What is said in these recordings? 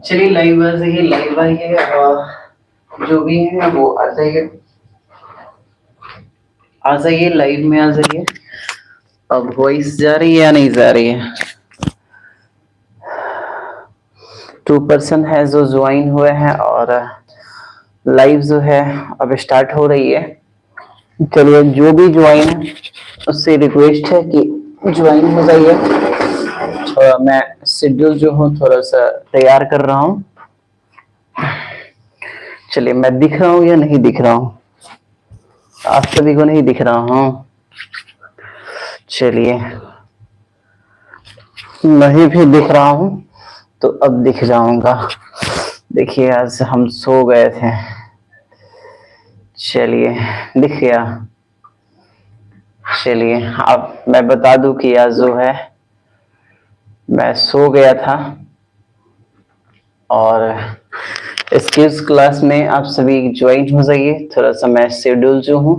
चलिए लाइव आ जाइए, लाइव आइए। जो भी है वो आ जाइए, आ जाइए, लाइव में आ जाइए। अब वॉइस जा रही है या नहीं जा रही है? 2% है जो ज्वाइन हुए हैं और लाइव जो है अब स्टार्ट हो रही है। चलिए जो भी ज्वाइन है उससे रिक्वेस्ट है कि ज्वाइन हो जाइए। थोड़ा मैं शेड्यूल जो हूँ थोड़ा सा तैयार कर रहा हूँ। चलिए मैं दिख रहा हूँ या नहीं दिख रहा हूँ? आप सभी को नहीं दिख रहा हूँ? चलिए नहीं भी दिख रहा हूँ तो अब दिख जाऊंगा। देखिए आज हम सो गए थे। चलिए दिख गया। चलिए अब मैं बता दूं कि आज जो है मैं सो गया था और स्किल्स क्लास में आप सभी ज्वाइन हो जाइए। थोड़ा सा मैं शेड्यूल जो हूँ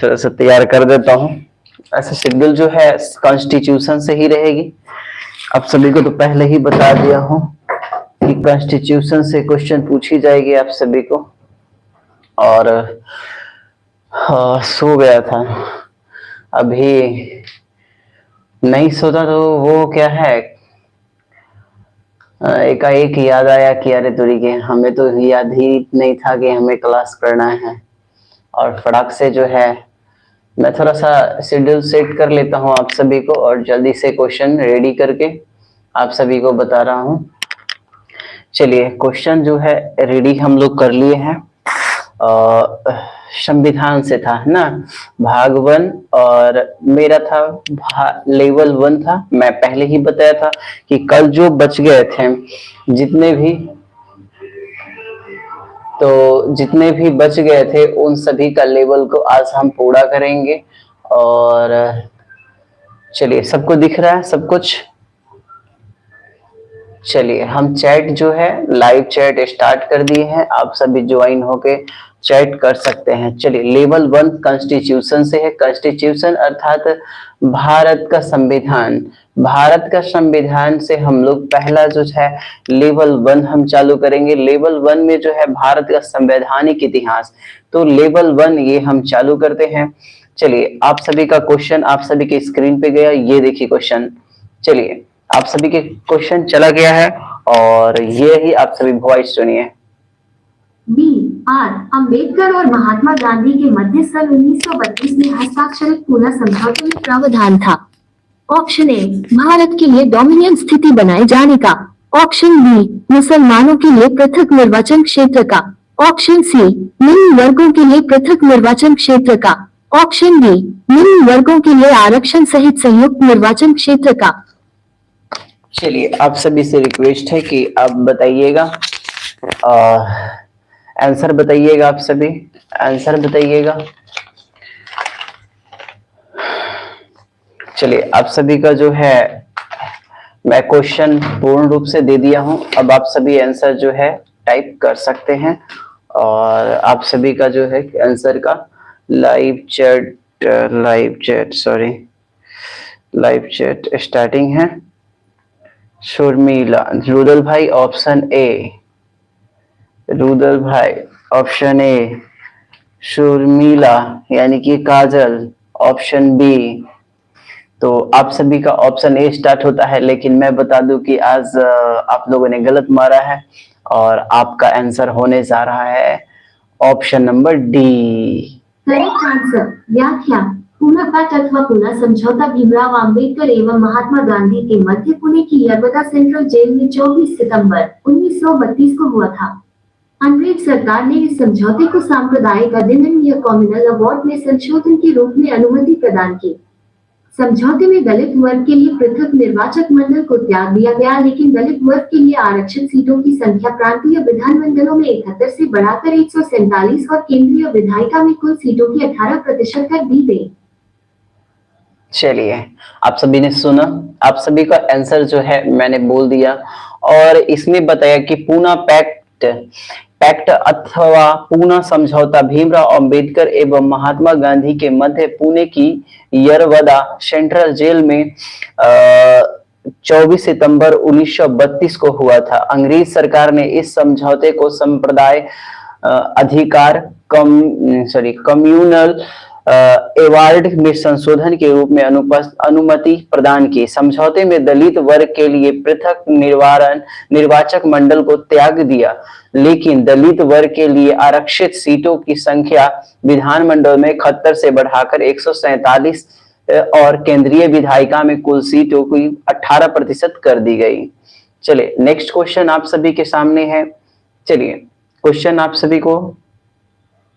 थोड़ा सा तैयार कर देता हूँ। ऐसा शेड्यूल जो है कॉन्स्टिट्यूशन से ही रहेगी। आप सभी को तो पहले ही बता दिया हूँ कि कॉन्स्टिट्यूशन से क्वेश्चन पूछी जाएगी आप सभी को। और सो गया था, अभी नहीं सोता तो वो क्या है, एकाएक याद आया कि अरे तुरी के हमें तो याद ही नहीं था कि हमें क्लास करना है। और फटाक से जो है मैं थोड़ा सा शेड्यूल सेट कर लेता हूँ आप सभी को और जल्दी से क्वेश्चन रेडी करके आप सभी को बता रहा हूँ। चलिए क्वेश्चन जो है रेडी हम लोग कर लिए हैं। संविधान से था ना, भाग 1 और मेरा था लेवल 1 था। मैं पहले ही बताया था कि कल जो बच गए थे जितने भी बच गए थे उन सभी का लेवल को आज हम पूरा करेंगे। और चलिए सबको दिख रहा है सब कुछ? चलिए हम चैट जो है लाइव चैट स्टार्ट कर दिए हैं, आप सभी ज्वाइन होके चैट कर सकते हैं। चलिए लेवल 1 कॉन्स्टिट्यूशन से है। कॉन्स्टिट्यूशन अर्थात भारत का संविधान। भारत का संविधान से हम लोग पहला जो है लेवल 1 हम चालू करेंगे। लेवल 1 में जो है भारत का संवैधानिक इतिहास, तो लेवल 1 ये हम चालू करते हैं। चलिए आप सभी का क्वेश्चन आप सभी के स्क्रीन पे गया, ये देखिए क्वेश्चन। चलिए आप सभी के क्वेश्चन चला गया है और ये ही आप सभी वॉइस सुनिए। बी आर अम्बेडकर और महात्मा गांधी के मध्य सन 1932 में हस्ताक्षरित पूना समझौते में प्रावधान था। ऑप्शन ए भारत के लिए डोमिनियन स्थिति बनाए जाने का। ऑप्शन बी मुसलमानों के लिए पृथक निर्वाचन क्षेत्र का। ऑप्शन सी निम्न वर्गों के लिए पृथक निर्वाचन क्षेत्र का। ऑप्शन डी निम्न वर्गों के लिए आरक्षण सहित संयुक्त निर्वाचन क्षेत्र का। चलिए आप सभी से रिक्वेस्ट है कि आप बताइएगा, आंसर बताइएगा। आप सभी आंसर बताइएगा। चलिए आप सभी का जो है मैं क्वेश्चन पूर्ण रूप से दे दिया हूं। अब आप सभी आंसर जो है टाइप कर सकते हैं और आप सभी का जो है आंसर का लाइव चैट स्टार्टिंग है। शर्मिला रुदल भाई ऑप्शन ए, रुदल भाई ऑप्शन ए, शर्मिला यानी कि काजल ऑप्शन बी। तो आप सभी का ऑप्शन ए स्टार्ट होता है, लेकिन मैं बता दूं कि आज आप लोगों ने गलत मारा है और आपका आंसर होने जा रहा है option number D. Correct answer व्याख्या पूना पैक्ट अथवा पूना समझौता भीमराव अंबेडकर एवं महात्मा गांधी के मध्य पुणे की यरवदा सेंट्रल जेल में 24 सितंबर 1932 को हुआ था। अंग्रेज सरकार ने इस समझौते को सांप्रदायिक अधिनियम या कम्युनल अवार्ड में संशोधन के रूप में अनुमति प्रदान की। समझौते में दलित वर्ग के लिए पृथक निर्वाचक मंडल को त्याग दिया गया, लेकिन दलित वर्ग के लिए आरक्षित सीटों की संख्या प्रांतीय विधानमंडलों में 71 से बढ़ाकर 147 और केंद्रीय विधायिका में कुल सीटों की 18% कर दी गई। चलिए आप सभी ने सुना, आप सभी का आंसर जो है मैंने बोल दिया और इसमें बताया कि पूना पैक्ट अथवा पूना समझौता भीमराव अंबेडकर एवं महात्मा गांधी के मध्य पुणे की यरवदा सेंट्रल जेल में 24 सितंबर 1932 को हुआ था। अंग्रेज सरकार ने इस समझौते को संप्रदाय अधिकार कम्युनल एवार्ड में संशोधन के रूप में अनुमति प्रदान की। समझौते में दलित वर्ग के लिए पृथक निर्वाचक मंडल को त्याग दिया, लेकिन दलित वर्ग के लिए आरक्षित सीटों की संख्या विधानमंडल में 71 से बढ़ाकर 147 और केंद्रीय विधायिका में कुल सीटों की 18% कर दी गई। चलिए नेक्स्ट क्वेश्चन आप सभी के सामने है। चलिए क्वेश्चन आप सभी को,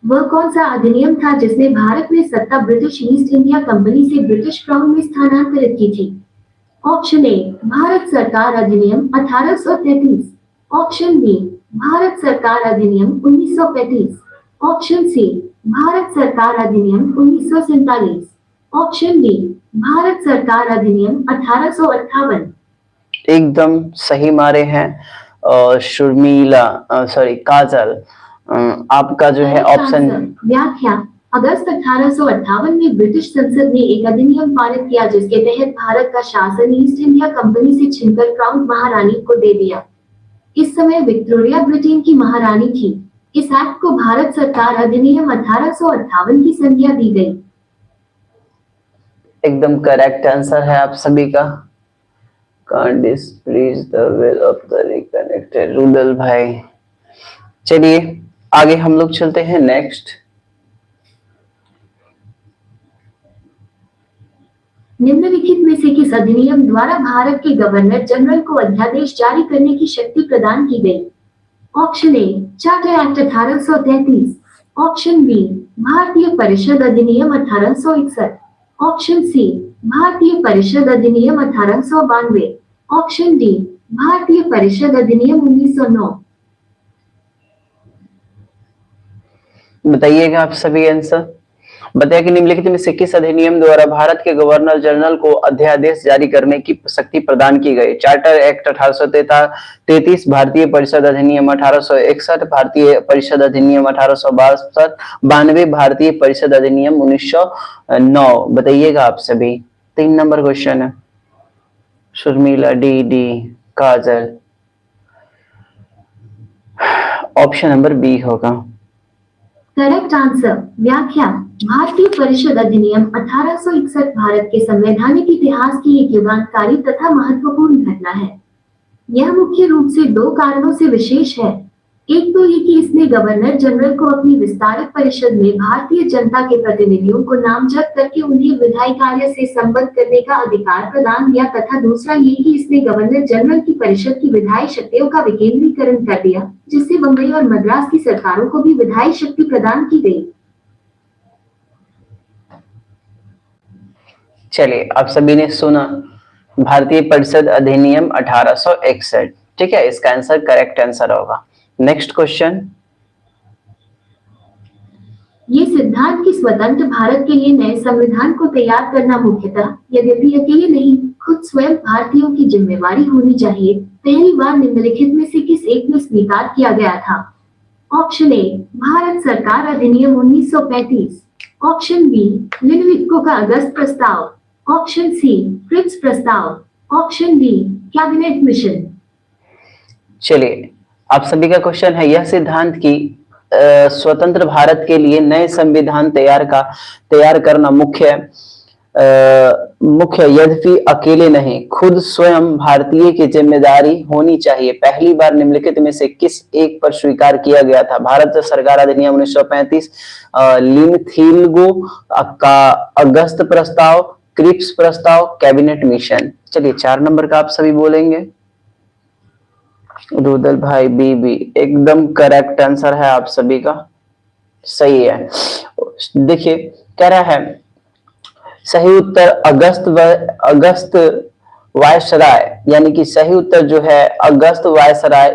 वह कौन सा अधिनियम था जिसने भारत में सत्ता ब्रिटिश ईस्ट इंडिया कंपनी से ब्रिटिश क्राउन में स्थानांतरित की थी? ऑप्शन ए भारत सरकार अधिनियम 1833, ऑप्शन बी भारत सरकार अधिनियम 1935, ऑप्शन सी भारत सरकार अधिनियम 1947, ऑप्शन डी भारत सरकार अधिनियम 1858। एकदम सही मारे हैं काजल, आपका जो है ऑप्शन। व्याख्या, अगस्त 1858 में ब्रिटिश संसद ने एक अधिनियम पारित किया जिसके तहत भारत का शासन ईस्ट इंडिया कंपनी से छीनकर क्राउन महारानी को दे दिया। इस समय विक्टोरिया ब्रिटेन की महारानी थी। इस एक्ट को भारत सरकार अधिनियम 1858 की संज्ञा दी गई। एकदम करेक्ट आंसर है आप सभी का। Can't displease the will of the reconnected, Rudal भाई। चलिए आगे हम लोग चलते हैं नेक्स्ट। निम्नलिखित में से किस अधिनियम द्वारा भारत के गवर्नर जनरल को अध्यादेश जारी करने की शक्ति प्रदान की गई? Option A charter act 1833, option B भारतीय परिषद अधिनियम 1861, ऑप्शन सी भारतीय परिषद अधिनियम 1892, ऑप्शन डी भारतीय परिषद अधिनियम 1909। बताइएगा आप सभी आंसर। बताया कि निम्नलिखित में से किस अधिनियम द्वारा भारत के गवर्नर जनरल को अध्यादेश जारी करने की शक्ति प्रदान की गई? चार्टर एक्ट 1833, भारतीय परिषद अधिनियम 1861, भारतीय परिषद अधिनियम 1862, भारतीय परिषद अधिनियम 1909। बताइएगा आप सभी। 3 नंबर क्वेश्चन है। शर्मिला, डी काजल, ऑप्शन नंबर बी होगा करेक्ट आंसर। व्याख्या, भारतीय परिषद अधिनियम 1861 भारत के संवैधानिक इतिहास की एक युगांतकारी तथा महत्वपूर्ण घटना है। यह मुख्य रूप से 2 कारणों से विशेष है। एक तो ये कि इसने गवर्नर जनरल को अपनी विस्तारित परिषद में भारतीय जनता के प्रतिनिधियों को नामजद करके उन्हें विधायी कार्य से संबद्ध करने का अधिकार प्रदान किया, तथा दूसरा ये कि इसने गवर्नर जनरल की परिषद की विधायी शक्तियों का विकेंद्रीकरण कर दिया, जिससे बंबई और मद्रास की सरकारों को भी विधायी शक्ति प्रदान की गई। चलिए आप सभी ने सुना भारतीय परिषद अधिनियम 1861, ठीक है, इसका आंसर करेक्ट आंसर होगा। Next question. ये सिद्धांत कि स्वतंत्र भारत के लिए नए संविधान को तैयार करना मुख्यतः, यद्यपि अकेले नहीं, खुद स्वयं भारतीयों की जिम्मेवारी होनी चाहिए, पहली बार निम्नलिखित में से किस एक में स्वीकार किया गया था? ऑप्शन ए भारत सरकार अधिनियम 1935, ऑप्शन बी लिनविटको का अगस्त प्रस्ताव, ऑप्शन सी क्रिप्स प्रस्ताव, ऑप्शन डी कैबिनेट मिशन। चलिए आप सभी का क्वेश्चन है, यह सिद्धांत की स्वतंत्र भारत के लिए नए संविधान तैयार करना मुख्य यद्यपि अकेले नहीं, खुद स्वयं भारतीय की जिम्मेदारी होनी चाहिए, पहली बार निम्नलिखित में से किस एक पर स्वीकार किया गया था? भारत सरकार अधिनियम 1935, लिनथिल्गो का अगस्त प्रस्ताव, क्रिप्स प्रस्ताव, कैबिनेट मिशन। चलिए 4 नंबर का आप सभी बोलेंगे। रुदल भाई, बी एकदम करेक्ट आंसर है आप सभी का, सही है। देखिए कह रहा है सही उत्तर अगस्त वायसराय, यानी कि सही उत्तर जो है अगस्त वायसराय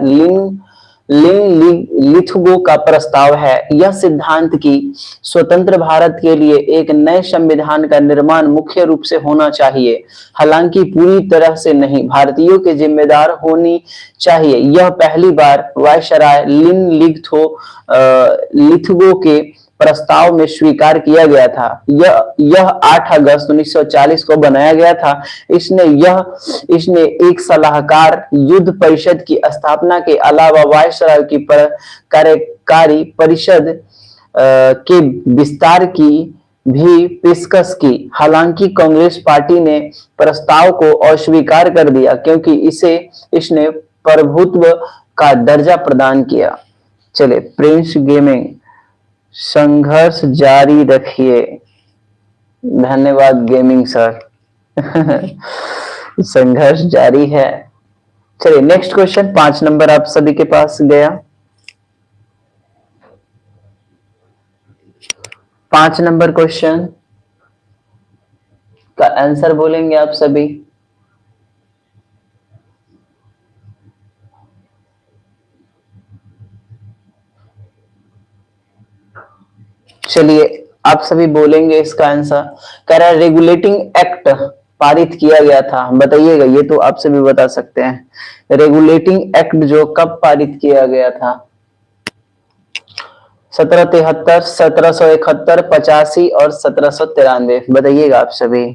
लिथुगो का प्रस्ताव है। यह सिद्धांत की स्वतंत्र भारत के लिए एक नए संविधान का निर्माण मुख्य रूप से होना चाहिए, हालांकि पूरी तरह से नहीं, भारतीयों के जिम्मेदार होनी चाहिए। यह पहली बार वायसराय लिथुगो के प्रस्ताव में स्वीकार किया गया था। यह 8 अगस्त 1940 को बनाया गया था। इसने एक सलाहकार युद्ध परिषद की स्थापना के अलावा वायसराय की कार्यकारी परिषद के विस्तार की भी पेशकश की। हालांकि कांग्रेस पार्टी ने प्रस्ताव को अस्वीकार कर दिया क्योंकि इसने प्रभुत्व का दर्जा प्रदान किया। चले, प्रिंस गेमिंग, संघर्ष जारी रखिए। धन्यवाद गेमिंग सर। संघर्ष जारी है। चलिए नेक्स्ट क्वेश्चन, 5 नंबर आप सभी के पास गया। 5 नंबर क्वेश्चन का आंसर बोलेंगे आप सभी। चलिए आप सभी बोलेंगे इसका आंसर। कह रहा है रेगुलेटिंग एक्ट पारित किया गया था, बताइएगा। ये तो आप सभी बता सकते हैं। रेगुलेटिंग एक्ट जो कब पारित किया गया था? 1773, 1771, 85 और 1793, बताइएगा आप सभी।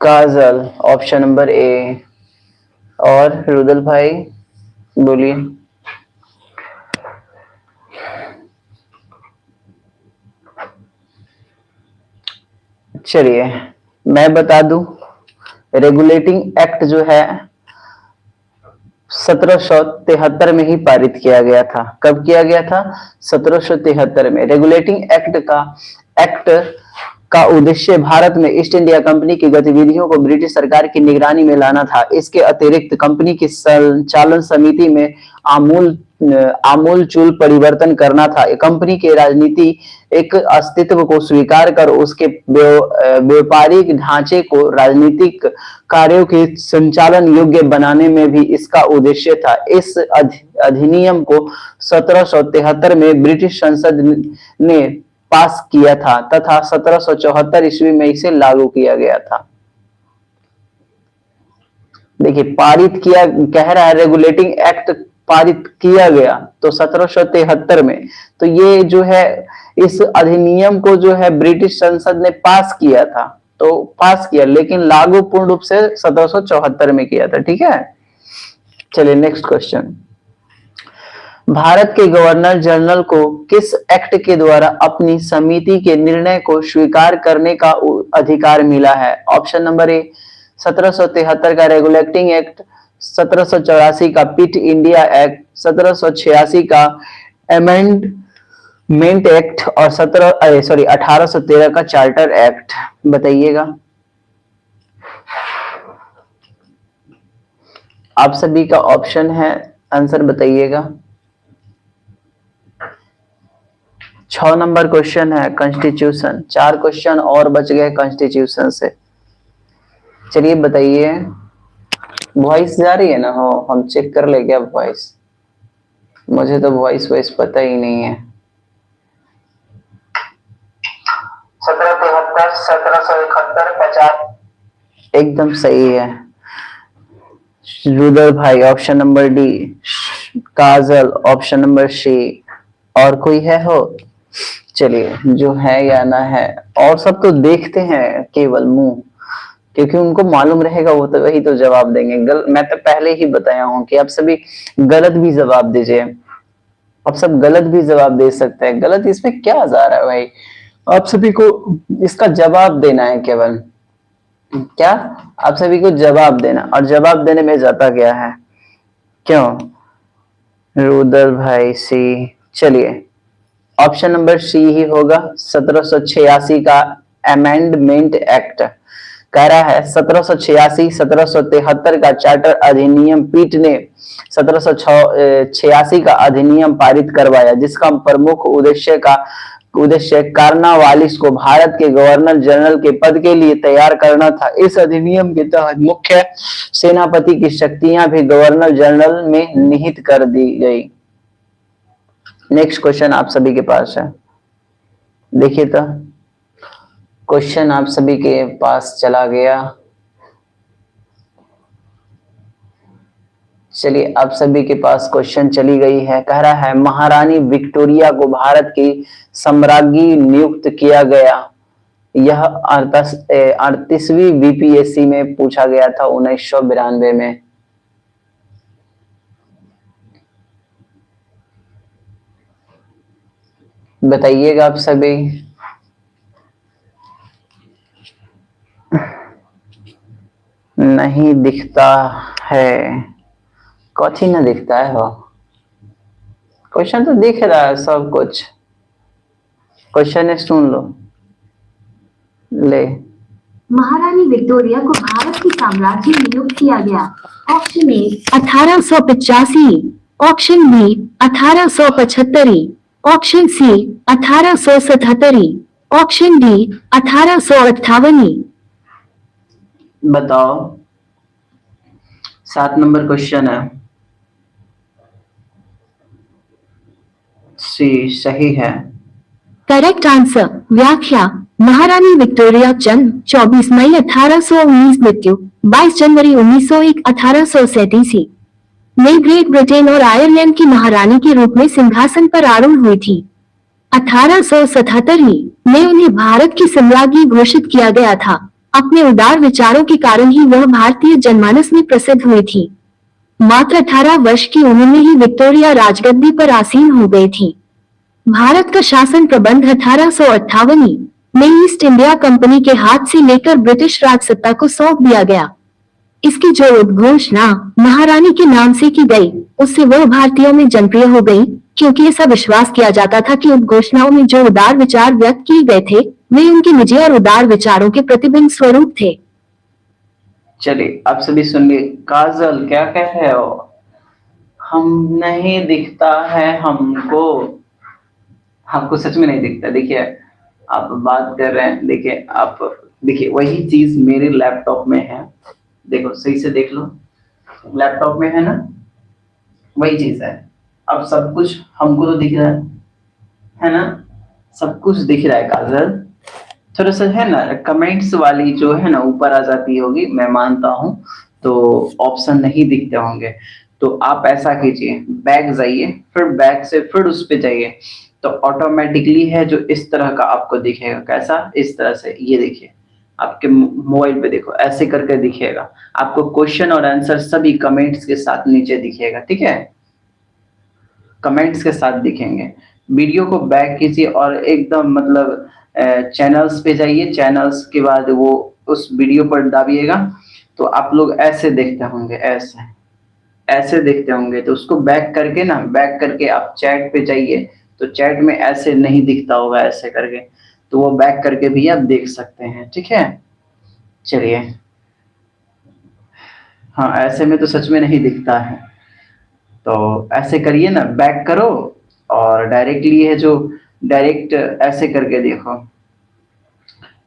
काजल ऑप्शन नंबर ए, और रुदल भाई बोलिए। चलिए मैं बता दूं, रेगुलेटिंग एक्ट जो है 1773 में ही पारित किया गया था। कब किया गया था? 1773 में। रेगुलेटिंग एक्ट का उद्देश्य भारत में ईस्ट इंडिया कंपनी की गतिविधियों को ब्रिटिश सरकार की निगरानी में लाना था। इसके अतिरिक्त कंपनी की संचालन समिति में आमूलचूल परिवर्तन करना था। कंपनी के राजनीति एक अस्तित्व को स्वीकार कर उसके व्यापारिक ढांचे को राजनीतिक कार्यों के संचालन योग्य बनाने में भी इसका उद्देश्य था। इस अधिनियम को 1773 में ब्रिटिश संसद ने पास किया था तथा 1774 ईस्वी में इसे लागू किया गया था। देखिए पारित किया कह रहा है, रेगुलेटिंग एक्ट पारित किया गया तो 1773 में, तो ये जो है इस अधिनियम को जो है ब्रिटिश संसद ने पास किया था, तो पास किया, लेकिन लागू पूर्ण रूप से 1774 में किया था। ठीक है, चलिए नेक्स्ट क्वेश्चन। भारत के गवर्नर जनरल को किस एक्ट के द्वारा अपनी समिति के निर्णय को स्वीकार करने का अधिकार मिला है? ऑप्शन नंबर ए 1773 का रेगुलेटिंग एक्ट, 1784 का पिट इंडिया एक्ट, 1786 का अमेंडमेंट एक्ट और 1813 का चार्टर एक्ट, बताइएगा आप सभी का ऑप्शन है, आंसर बताइएगा। 6 नंबर क्वेश्चन है कॉन्स्टिट्यूशन। 4 क्वेश्चन और बच गए कॉन्स्टिट्यूशन से। चलिए बताइए, वॉइस जा रही है ना? हो हम चेक कर ले क्या वॉइस? मुझे तो वॉइस पता ही नहीं है। 1773, 1771, 50 एकदम सही है। रुदल भाई ऑप्शन नंबर डी, काजल ऑप्शन नंबर सी, और कोई है हो? चलिए जो है या ना है, और सब तो देखते हैं केवल मुंह, क्योंकि उनको मालूम रहेगा वो तो वही तो जवाब देंगे। मैं तो पहले ही बताया हूं कि आप सभी गलत भी जवाब दीजिए, आप सब गलत भी जवाब दे सकते हैं। गलत इसमें क्या जा रहा है भाई? आप सभी को इसका जवाब देना है केवल। क्या? आप सभी को जवाब देना, और जवाब देने में जाता क्या है? क्यों रुदल भाई सी? चलिए ऑप्शन नंबर सी ही होगा, 1786 का अमेंडमेंट एक्ट। कह रहा है 1786, 1773 का चार्टर अधिनियम, पीठ ने 1786 का अधिनियम पारित करवाया, जिसका प्रमुख उद्देश्य कार्नवालिस को भारत के गवर्नर जनरल के पद के लिए तैयार करना था। इस अधिनियम के तहत मुख्य सेनापति की शक्तियां भी गवर्नर जनरल में निहित कर दी गई। नेक्स्ट क्वेश्चन आप सभी के पास है, देखिए तो क्वेश्चन आप सभी के पास चला गया। चलिए आप सभी के पास क्वेश्चन चली गई है। कह रहा है महारानी विक्टोरिया को भारत की सम्राज्ञी नियुक्त किया गया। यह 38वीं बीपीएससी में पूछा गया था 1992 में। बताइएगा आप सभी। नहीं दिखता है, कथी ना दिखता है हो? क्वेश्चन तो दिख रहा है सब कुछ, क्वेश्चन है सुन लो। ले महारानी विक्टोरिया को भारत की साम्राज्य नियुक्त किया गया। Option A 1885, option B 1875, option C 1877, option D 1858। बताओ, 7 नंबर क्वेश्चन है। सी सही है। Correct answer. व्याख्या। महारानी विक्टोरिया जन्म 24 मई 1819, मृत्यु 22 जनवरी 1901 1837 में ग्रेट ब्रिटेन और आयरलैंड की महारानी के रूप में सिंहासन पर आरूढ़ हुई थी। 1877 में उन्हें भारत की सम्राज्ञी घोषित किया गया था। अपने उदार विचारों के कारण ही वह भारतीय जनमानस में प्रसिद्ध हुई थी। मात्र 18 वर्ष की उम्र में ही विक्टोरिया राजगद्दी पर आसीन हो गई थी। भारत का शासन प्रबंध 1858 में ईस्ट इंडिया कंपनी के हाथ से लेकर ब्रिटिश राजसत्ता को सौंप दिया गया। इसकी जो उद्घोषणा महारानी के नाम से की गई, उससे वह भारतीयों में जनप्रिय हो गई, क्योंकि ऐसा विश्वास किया जाता था कि उद्घोषणाओं में जो उदार विचार व्यक्त किए गए थे, वे उनके निजी और उदार विचारों के प्रतिबिंब स्वरूप थे। चलिए आप सभी सुनिए। काजल क्या कह रहे हो? हम नहीं दिखता है हमको। आपको सच में नहीं दिखता? देखिए आप बात कर रहे हैं, देखिए आप देखिए वही चीज मेरे लैपटॉप में है। देखो सही से देख लो, लैपटॉप में है ना, वही चीज है। अब सब कुछ हमको तो दिख रहा है ना, सब कुछ दिख रहा है। काजल थोड़ा सा है ना, कमेंट्स वाली जो है ना ऊपर आ जाती होगी, मैं मानता हूँ, तो ऑप्शन नहीं दिखते होंगे। तो आप ऐसा कीजिए, बैक जाइए, फिर बैक से फिर उस पे जाइए, तो ऑटोमेटिकली है जो इस तरह का आपको दिखेगा। कैसा? इस तरह से। ये देखिए आपके मोबाइल पे देखो, ऐसे करके दिखेगा आपको। क्वेश्चन और आंसर सभी कमेंट्स के साथ नीचे दिखेगा, ठीक है? कमेंट्स के साथ दिखेंगे। वीडियो को बैक कीजिए और एकदम मतलब चैनल्स पे जाइए। चैनल्स के बाद वो उस वीडियो पर दाबिएगा, तो आप लोग ऐसे देखते होंगे, ऐसे देखते होंगे। तो उसको बैक करके ना, बैक करके आप चैट पे जाइए, तो चैट में ऐसे नहीं दिखता होगा, ऐसे करके, तो वो बैक करके भी आप देख सकते हैं, ठीक है? चलिए, हाँ ऐसे में तो सच में नहीं दिखता है, तो ऐसे करिए ना, बैक करो और डायरेक्टली है जो डायरेक्ट ऐसे करके देखो,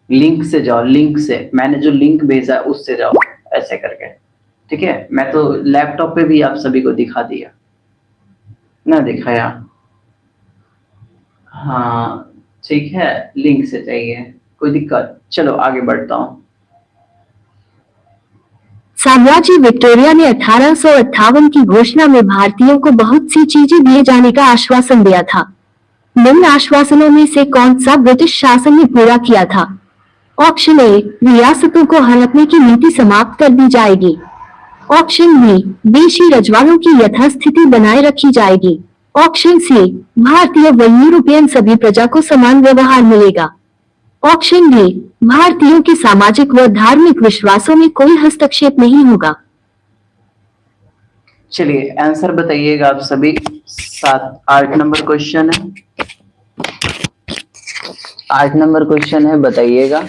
लिंक से जाओ, लिंक से मैंने जो लिंक भेजा उससे जाओ, ऐसे करके, ठीक है? मैं तो लैपटॉप पे भी आप सभी को दिखा दिया ना, दिखाया? हाँ ठीक है, लिंक से चाहिए, कोई दिक्कत? चलो आगे बढ़ता हूँ। साम्राज्य विक्टोरिया ने 1858 की घोषणा में भारतीयों को बहुत सी चीजें दिए जाने का आश्वासन दिया था। निम्न आश्वासनों में से कौन सा ब्रिटिश शासन ने पूरा किया था? ऑप्शन ए, रियासतों को हड़पने की नीति समाप्त कर दी जाएगी। ऑप्शन बी, देशी रजवाड़ों की यथास्थिति बनाए रखी जाएगी। ऑप्शन सी, भारतीय व यूरोपियन सभी प्रजा को समान व्यवहार मिलेगा। ऑप्शन डी, भारतीयों के सामाजिक व धार्मिक विश्वासों में कोई हस्तक्षेप नहीं होगा। चलिए आंसर बताइएगा आप सभी। 8 नंबर क्वेश्चन है, 8 नंबर क्वेश्चन है, बताइएगा।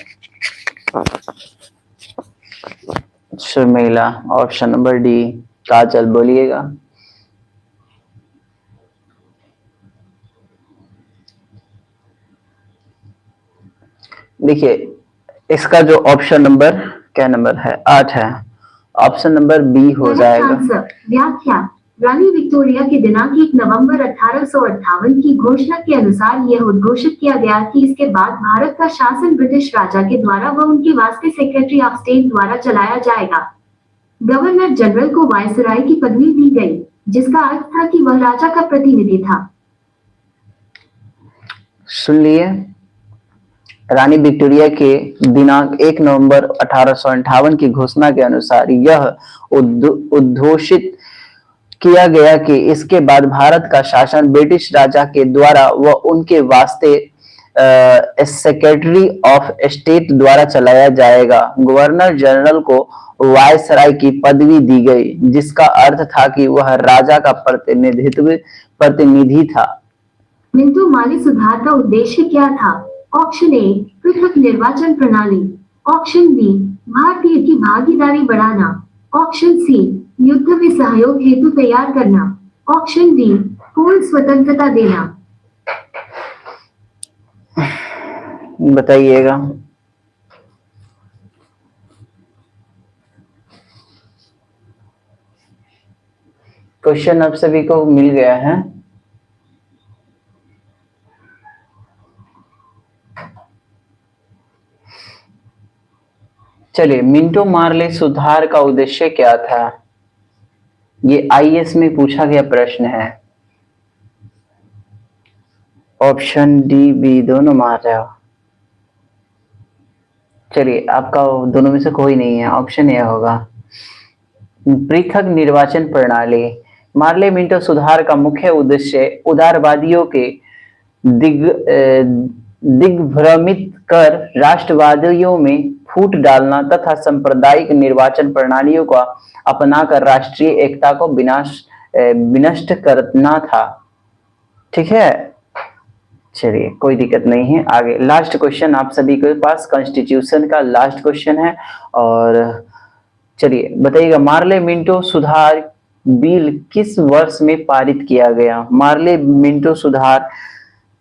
Sharmila, option number D. Kajal बोलिएगा। देखिए इसका जो ऑप्शन नंबर क्या नंबर है? 8 है, ऑप्शन नंबर बी हो जाएगा। व्याख्या। रानी विक्टोरिया के दिनांक 1 नवंबर 1858 की घोषणा के अनुसार यह उद्घोषित किया गया कि इसके बाद भारत का शासन ब्रिटिश राजा के द्वारा व उनके वास्ते सेक्रेटरी ऑफ स्टेट द्वारा चलाया जाएगा। गवर्नर जनरल को वायसराय की पदवी दी गई, जिसका अर्थ था कि वह राजा का प्रतिनिधि था। सुन लिए। रानी विक्टोरिया के दिनांक 1 नवंबर 1858 की घोषणा के अनुसार यह उद्घोषित किया गया कि इसके बाद भारत का शासन ब्रिटिश राजा के द्वारा व उनके वास्ते सेक्रेटरी ऑफ स्टेट द्वारा चलाया जाएगा। गवर्नर जनरल को वायसराय की पदवी दी गई, जिसका अर्थ था कि वह राजा का प्रतिनिधि था। मिंटो माली सुधार का उद्देश्य क्या था? ऑप्शन ए, पृथक निर्वाचन प्रणाली। ऑप्शन बी, भारतीय की भागीदारी बढ़ाना। ऑप्शन सी, युद्ध में सहयोग हेतु तैयार करना। ऑप्शन डी, पूर्ण स्वतंत्रता देना। बताइएगा। क्वेश्चन आप सभी को मिल गया है। चलिए, मिंटो मार्ले सुधार का उद्देश्य क्या था? ये आईएएस में पूछा गया प्रश्न है। ऑप्शन डी बी दोनों मार रहे हो। चलिए, आपका दोनों में से कोई नहीं है, ऑप्शन ए होगा। पृथक निर्वाचन प्रणाली। मार्ले मिंटो सुधार का मुख्य उद्देश्य उदारवादियों के दिग्भ्रमित कर राष्ट्रवादियों में फूट डालना तथा सांप्रदायिक निर्वाचन प्रणालियों का अपनाकर राष्ट्रीय एकता को विनष्ट करना था। ठीक है, चलिए कोई दिक्कत नहीं है। आगे लास्ट क्वेश्चन आप सभी के पास कॉन्स्टिट्यूशन का लास्ट क्वेश्चन है। और चलिए बताइएगा, मार्ले मिंटो सुधार बिल किस वर्ष में पारित किया गया? मार्ले मिंटो सुधार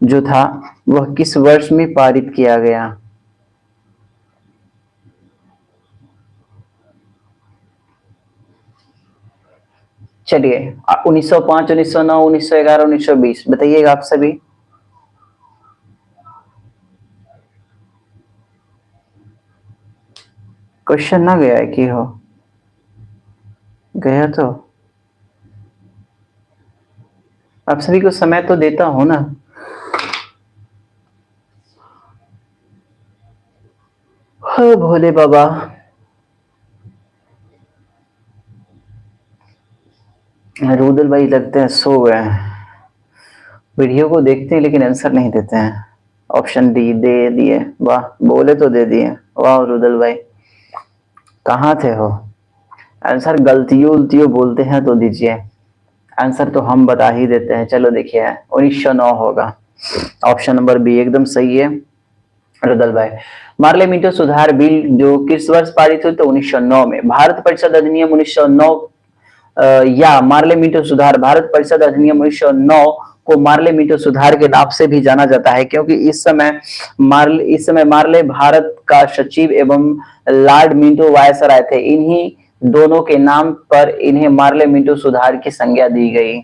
जो था वह किस वर्ष में पारित किया गया? चलिए 1905, 1909, 1911, 1920 बताइएगा आप सभी। क्वेश्चन ना गया है कि हो गया तो आप सभी को समय तो देता हो ना। हो भोले बाबा, रुदल भाई लगते हैं सो गए हैं। वीडियो को देखते हैं लेकिन आंसर नहीं देते हैं। ऑप्शन डी दे दिए, वाह बोले तो दे दिए, वाह रुदल भाई कहाँ थे हो? आंसर गलतियों उल्टियों बोलते हैं तो दीजिए, आंसर तो हम बता ही देते हैं। चलो देखिए 1909 होगा, ऑप्शन नंबर बी एकदम सही है रुदल भाई। मार्ले मिंटो सुधार बिल जो किस वर्ष पारित हुई? तो 1909 में। भारत परिषद अधिनियम 1909 या मार्ले मिंटो सुधार, भारत परिषद अधिनियम 1909 को मार्ले मिंटो सुधार के नाम से भी जाना जाता है, क्योंकि इस समय मार्ले भारत का सचिव एवं लॉर्ड मिंटो वायसराय थे। इन्हीं दोनों के नाम पर इन्हें मार्ले मिंटो सुधार की संज्ञा दी गई।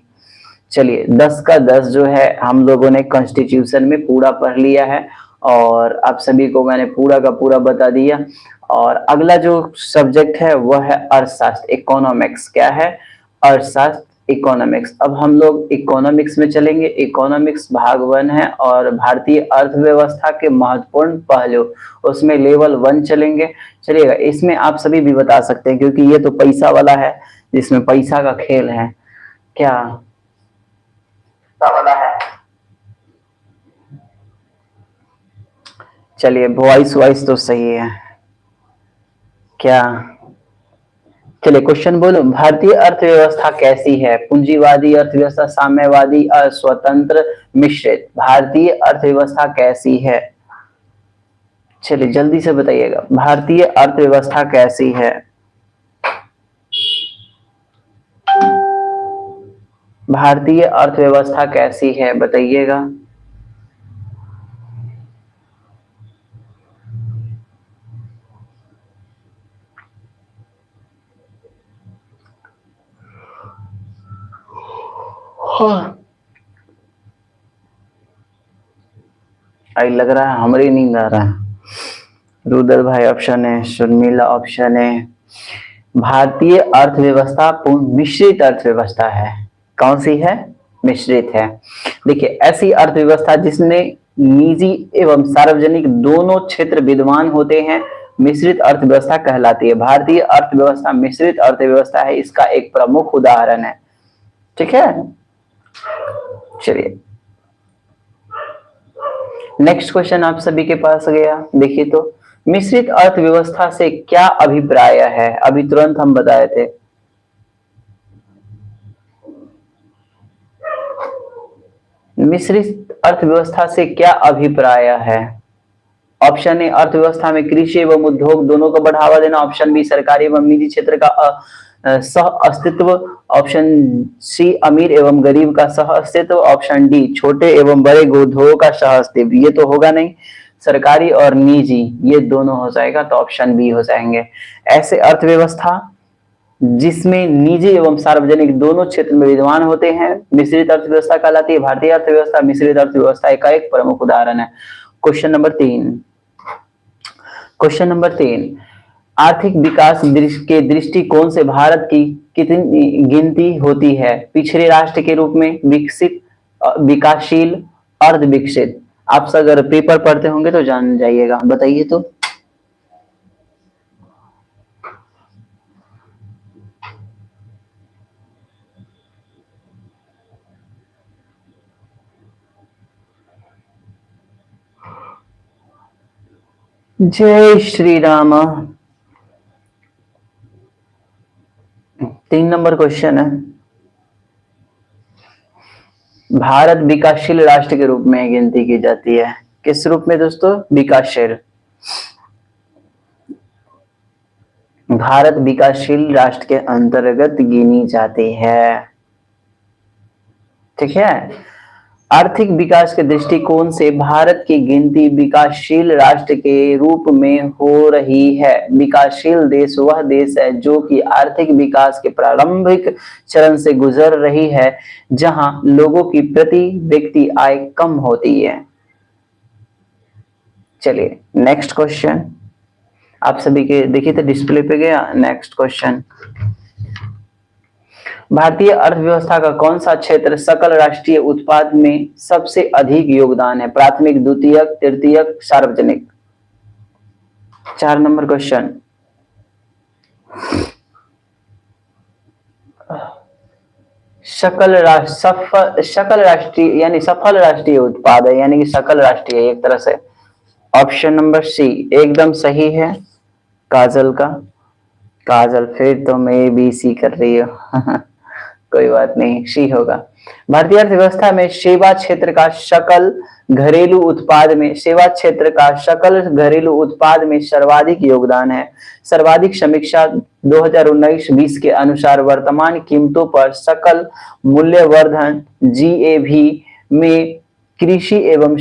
चलिए 10 का 10 जो है हम लोगों ने कॉन्स्टिट्यूशन में पूरा पढ़ लिया है और आप सभी को मैंने पूरा का पूरा बता दिया। और अगला जो सब्जेक्ट है वह है अर्थशास्त्र, इकोनॉमिक्स। क्या है? अर्थशास्त्र, इकोनॉमिक्स। अब हम लोग इकोनॉमिक्स में चलेंगे। इकोनॉमिक्स भाग 1 है और भारतीय अर्थव्यवस्था के महत्वपूर्ण पहलू, उसमें लेवल 1 चलेंगे। चलिएगा, इसमें आप सभी भी बता सकते हैं क्योंकि ये तो पैसा वाला है, जिसमें पैसा का खेल है। क्या वाला है? चलिए वॉइस तो सही है क्या? चलिए क्वेश्चन बोलो, भारतीय अर्थव्यवस्था कैसी है? पूंजीवादी अर्थव्यवस्था, साम्यवादी, स्वतंत्र, मिश्रित। भारतीय अर्थव्यवस्था कैसी है? चलिए जल्दी से बताइएगा, भारतीय अर्थव्यवस्था कैसी है? भारतीय अर्थव्यवस्था कैसी है बताइएगा। आई लग रहा है हमारी नींद आ रहा है। रुदल भाई ऑप्शन है, शर्मिला ऑप्शन है, भारतीय अर्थव्यवस्था पूर्ण मिश्रित अर्थव्यवस्था है। कौन सी है? मिश्रित है। देखिए, ऐसी अर्थव्यवस्था जिसमें निजी एवं सार्वजनिक दोनों क्षेत्र विद्यमान होते हैं मिश्रित अर्थव्यवस्था कहलाती है। भारतीय अर्थव्यवस्था मिश्रित अर्थव्यवस्था है, इसका एक प्रमुख उदाहरण है। ठीक है, चलिए नेक्स्ट क्वेश्चन आप सभी के पास गया। देखिए तो मिश्रित अर्थव्यवस्था से क्या अभिप्राय है? अभी तुरंत हम बताए थे। मिश्रित अर्थव्यवस्था से क्या अभिप्राय है? ऑप्शन ए, अर्थव्यवस्था में कृषि एवं उद्योग दोनों को बढ़ावा देना। ऑप्शन बी, सरकारी एवं निजी क्षेत्र का सह अस्तित्व। ऑप्शन सी, अमीर एवं गरीब का सह अस्तित्व। ऑप्शन डी, छोटे एवं बड़े उद्योगों का सह अस्तित्व। ये तो होगा नहीं, सरकारी और निजी ये दोनों हो जाएगा, तो ऑप्शन बी हो जाएंगे। ऐसे अर्थव्यवस्था जिसमें निजी एवं सार्वजनिक दोनों क्षेत्र में विद्यमान होते हैं मिश्रित अर्थव्यवस्था कहलाती है। भारतीय अर्थव्यवस्था मिश्रित अर्थव्यवस्था का एक प्रमुख उदाहरण है। क्वेश्चन नंबर 3, आर्थिक विकास के दृष्टिकोण से भारत की कितनी गिनती होती है? पिछड़े राष्ट्र के रूप में, विकसित, विकासशील, अर्ध विकसित। आप अगर पेपर पढ़ते होंगे तो जान जाइएगा, बताइए तो। जय श्री राम। 3 नंबर क्वेश्चन है, भारत विकासशील राष्ट्र के रूप में गिनती की जाती है। किस रूप में दोस्तों? विकासशील। भारत विकासशील राष्ट्र के अंतर्गत गिनी जाती है। ठीक है, आर्थिक विकास के दृष्टिकोण से भारत की गिनती विकासशील राष्ट्र के रूप में हो रही है। विकासशील देश वह देश है जो कि आर्थिक विकास के प्रारंभिक चरण से गुजर रही है, जहां लोगों की प्रति व्यक्ति आय कम होती है। चलिए नेक्स्ट क्वेश्चन आप सभी के देखिए तो डिस्प्ले पे गया। नेक्स्ट क्वेश्चन, भारतीय अर्थव्यवस्था का कौन सा क्षेत्र सकल राष्ट्रीय उत्पाद में सबसे अधिक योगदान है? प्राथमिक, द्वितीयक, तृतीयक, सार्वजनिक। 4 नंबर क्वेश्चन, सकल राष्ट्रीय यानी सफल राष्ट्रीय उत्पाद है, यानी कि सकल राष्ट्रीय एक तरह से। ऑप्शन नंबर सी एकदम सही है, काजल का। काजल फिर तो मैं बी सी कर रही हूँ कोई बात नहीं, सी होगा। भारतीय अर्थव्यवस्था में सेवा क्षेत्र का सकल घरेलू उत्पाद में सर्वाधिक योगदान है। सर्वाधिक समीक्षा 2019-20 के अनुसार वर्तमान कीमतों पर सकल मूल्यवर्धन GAV में कृषि एवं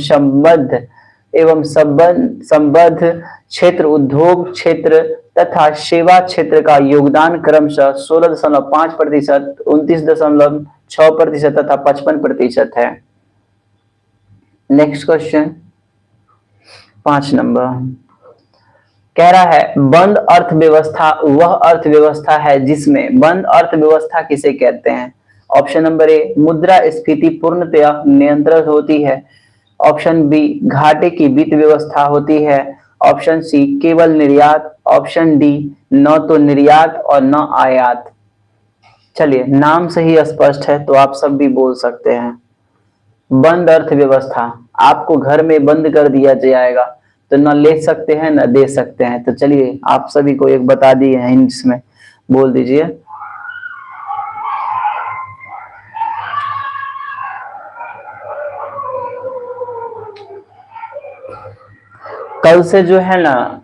संबद्ध क्षेत्र, उद्योग क्षेत्र तथा सेवा क्षेत्र का योगदान क्रमशः 16.5%, 29.6% तथा 55% है। नेक्स्ट क्वेश्चन 5 नंबर कह रहा है, बंद अर्थव्यवस्था वह अर्थव्यवस्था है जिसमें, बंद अर्थव्यवस्था किसे कहते हैं? ऑप्शन नंबर ए, मुद्रास्फीति पूर्णतया नियंत्रित होती है। ऑप्शन बी, घाटे की वित्त व्यवस्था होती है। ऑप्शन सी, केवल निर्यात। ऑप्शन डी, न तो निर्यात और न आयात। चलिए नाम से ही स्पष्ट है तो आप सब भी बोल सकते हैं। बंद अर्थव्यवस्था, आपको घर में बंद कर दिया जाएगा तो न ले सकते हैं न दे सकते हैं। तो चलिए आप सभी को एक बता दिए हैं, हिंट्स में बोल दीजिए। कल से जो है ना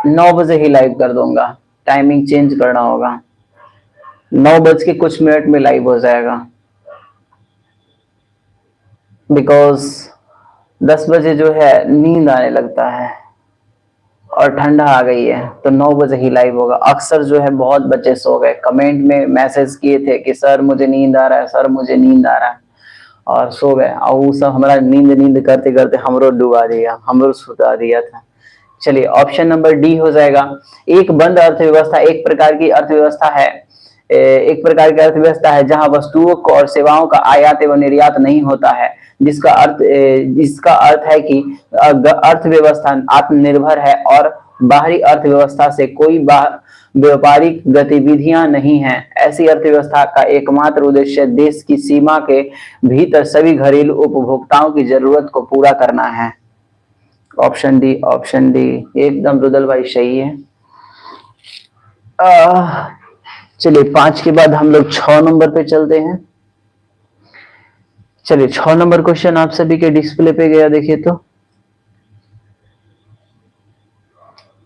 9 बजे ही लाइव कर दूंगा, टाइमिंग चेंज करना होगा। 9 बज के कुछ मिनट में लाइव हो जाएगा, बिकॉज 10 बजे जो है नींद आने लगता है और ठंडा आ गई है, तो 9 बजे ही लाइव होगा। अक्सर जो है बहुत बच्चे सो गए, कमेंट में मैसेज किए थे कि सर मुझे नींद आ रहा है, सर मुझे नींद आ रहा है, और सो गए। और वो सब हमारा नींद करते करते हमरो डुबा दिया, हमरो सुता दिया था। चलिए ऑप्शन नंबर डी हो जाएगा। एक बंद अर्थव्यवस्था एक प्रकार की अर्थव्यवस्था है, एक प्रकार की अर्थव्यवस्था है जहां वस्तुओं को और सेवाओं का आयात एवं निर्यात नहीं होता है, जिसका अर्थ है कि अर्थव्यवस्था आत्मनिर्भर है और बाहरी अर्थव्यवस्था से कोई व्यापारिक गतिविधियां नहीं है। ऐसी अर्थव्यवस्था का एकमात्र उद्देश्य देश की सीमा के भीतर सभी घरेलू उपभोक्ताओं की जरूरत को पूरा करना है। ऑप्शन डी, ऑप्शन डी एकदम रुदल भाई सही है। चलिए 5 के बाद हम लोग 6 नंबर पे चलते हैं। चलिए 6 नंबर क्वेश्चन आप सभी के डिस्प्ले पे गया, देखिए तो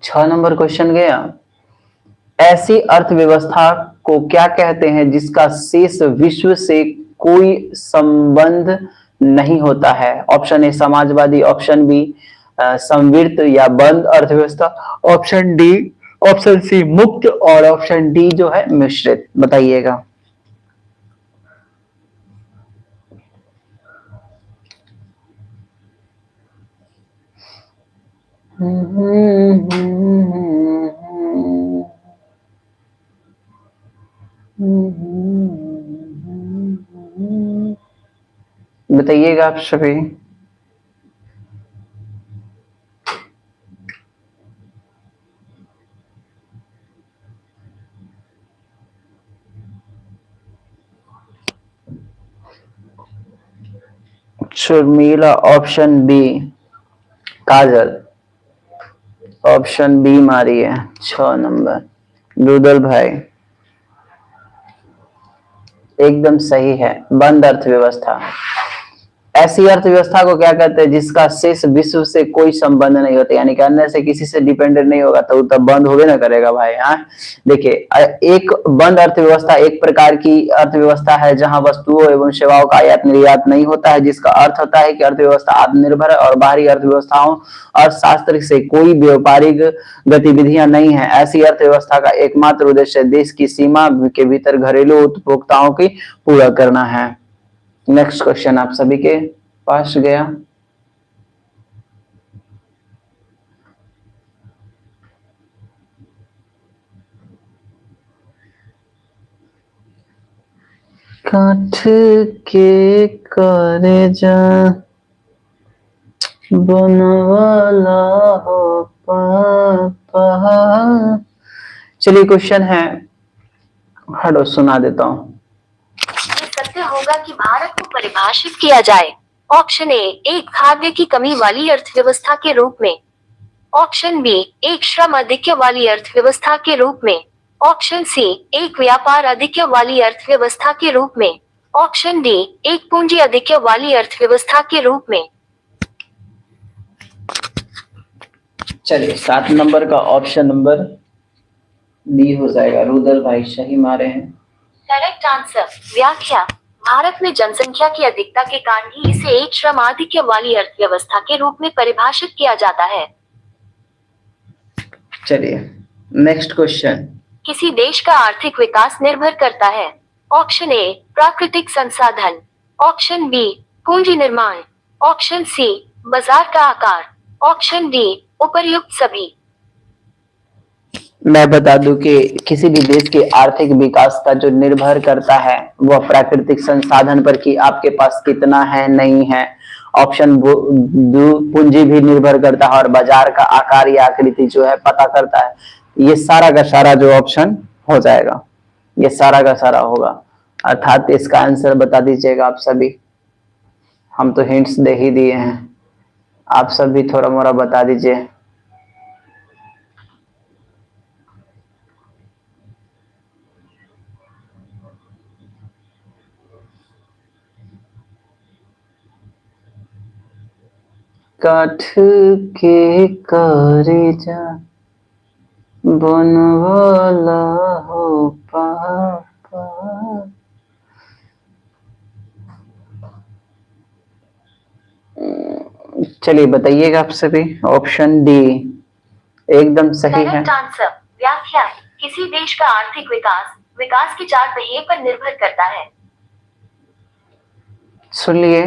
6 नंबर क्वेश्चन गया। ऐसी अर्थव्यवस्था को क्या कहते हैं जिसका शेष विश्व से कोई संबंध नहीं होता है? ऑप्शन ए समाजवादी, ऑप्शन बी संविर्त या बंद अर्थव्यवस्था, ऑप्शन डी, ऑप्शन सी मुक्त और ऑप्शन डी जो है मिश्रित। बताइएगा। बताइएगा आप सभी। शर्मिला ऑप्शन बी, काजल ऑप्शन बी मारी है 6 नंबर। रुदल भाई एकदम सही है, बंद अर्थव्यवस्था। ऐसी अर्थव्यवस्था को क्या कहते हैं जिसका शेष विश्व से कोई संबंध नहीं होता, यानी कि अन्य से किसी से डिपेंडेंट नहीं होगा तो तब बंद होवे ना करेगा भाई। हाँ देखिए, एक बंद अर्थव्यवस्था एक प्रकार की अर्थव्यवस्था है जहां वस्तुओं एवं सेवाओं का आयात निर्यात नहीं होता है, जिसका अर्थ होता है कि अर्थव्यवस्था आत्मनिर्भर है और बाहरी अर्थव्यवस्थाओं अर्थशास्त्र से कोई व्यापारिक गतिविधियां नहीं है। ऐसी अर्थव्यवस्था का एकमात्र उद्देश्य देश की सीमा के भीतर घरेलू उपभोक्ताओं की पूरा करना है। नेक्स्ट क्वेश्चन आप सभी के पास गया। काठ के कलेजा बनवाला हो पापा। चलिए क्वेश्चन है, हटो सुना देता हूं। सत्य होगा कि भारत को परिभाषित किया जाए। ऑप्शन ए एक खाद्य की कमी वाली अर्थव्यवस्था के रूप में, ऑप्शन बी एक श्रम आधिक्य वाली अर्थव्यवस्था के रूप में, ऑप्शन सी एक व्यापार आधिक्य वाली अर्थव्यवस्था के रूप में, ऑप्शन डी एक पूंजी आधिक्य वाली अर्थव्यवस्था के रूप में। चलिए 7 नंबर का ऑप्शन नंबर बी हो जाएगा। रुदल भाई सही मारे हैं। Correct answer. व्याख्या, भारत में जनसंख्या की अधिकता के कारण ही इसे एक श्रम आधिक्य वाली अर्थव्यवस्था के रूप में परिभाषित किया जाता है। चलिए नेक्स्ट क्वेश्चन। किसी देश का आर्थिक विकास निर्भर करता है। ऑप्शन ए प्राकृतिक संसाधन, ऑप्शन बी पूंजी निर्माण, ऑप्शन सी बाजार का आकार, ऑप्शन डी उपर्युक्त सभी। मैं बता दूं कि किसी भी देश के आर्थिक विकास का जो निर्भर करता है वह प्राकृतिक संसाधन पर कि आपके पास कितना है नहीं है। ऑप्शन पूंजी भी निर्भर करता है और बाजार का आकार या आकृति जो है पता करता है। ये सारा का सारा जो ऑप्शन हो जाएगा, ये सारा का सारा होगा। अर्थात इसका आंसर बता दीजिएगा आप सभी। हम तो हिंट्स दे ही दिए हैं, आप सब भी थोड़ा मोड़ा बता दीजिए। काठ के कलेजा बनवाला हो पापा। चलिए बताइएगा आप सभी। ऑप्शन डी एकदम सही है। Correct answer. व्याख्या, किसी देश का आर्थिक विकास विकास के 4 पहिए पर निर्भर करता है। सुनिए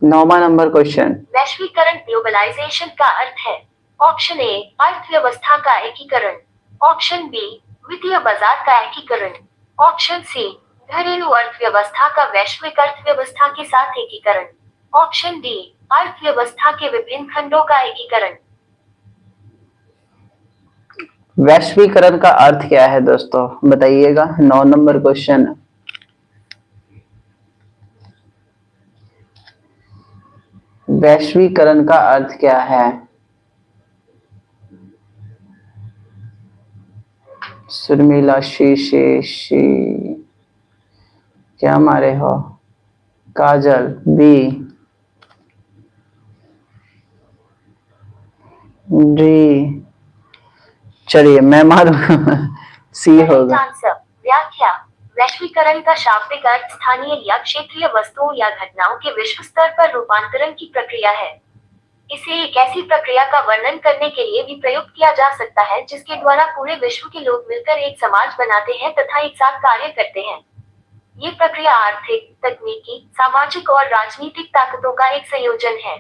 9वां नंबर क्वेश्चन। वैश्वीकरण ग्लोबलाइजेशन का अर्थ है। ऑप्शन ए अर्थव्यवस्था का एकीकरण, ऑप्शन बी वित्तीय बाजार का एकीकरण, ऑप्शन सी घरेलू अर्थव्यवस्था का वैश्विक अर्थव्यवस्था के साथ एकीकरण, ऑप्शन डी अर्थव्यवस्था के विभिन्न खंडों का एकीकरण। वैश्वीकरण का अर्थ क्या है दोस्तों, बताइएगा। 9 नंबर क्वेश्चन। वैश्वीकरण का अर्थ क्या है? शर्मिला शी क्या मारे हो? काजल बी डी। चलिए मैं मारू सी होगा। आंसर व्याख्या। वैश्वीकरण का शाब्दिक अर्थ स्थानीय या क्षेत्रीय वस्तुओं या घटनाओं के विश्व स्तर पर रूपांतरण की प्रक्रिया है। इसे एक ऐसी प्रक्रिया का वर्णन करने के लिए भी प्रयुक्त किया जा सकता है जिसके द्वारा पूरे विश्व के लोग मिलकर एक समाज बनाते हैं तथा एक साथ कार्य करते हैं। ये प्रक्रिया आर्थिक, तकनीकी, सामाजिक और राजनीतिक ताकतों का एक संयोजन है।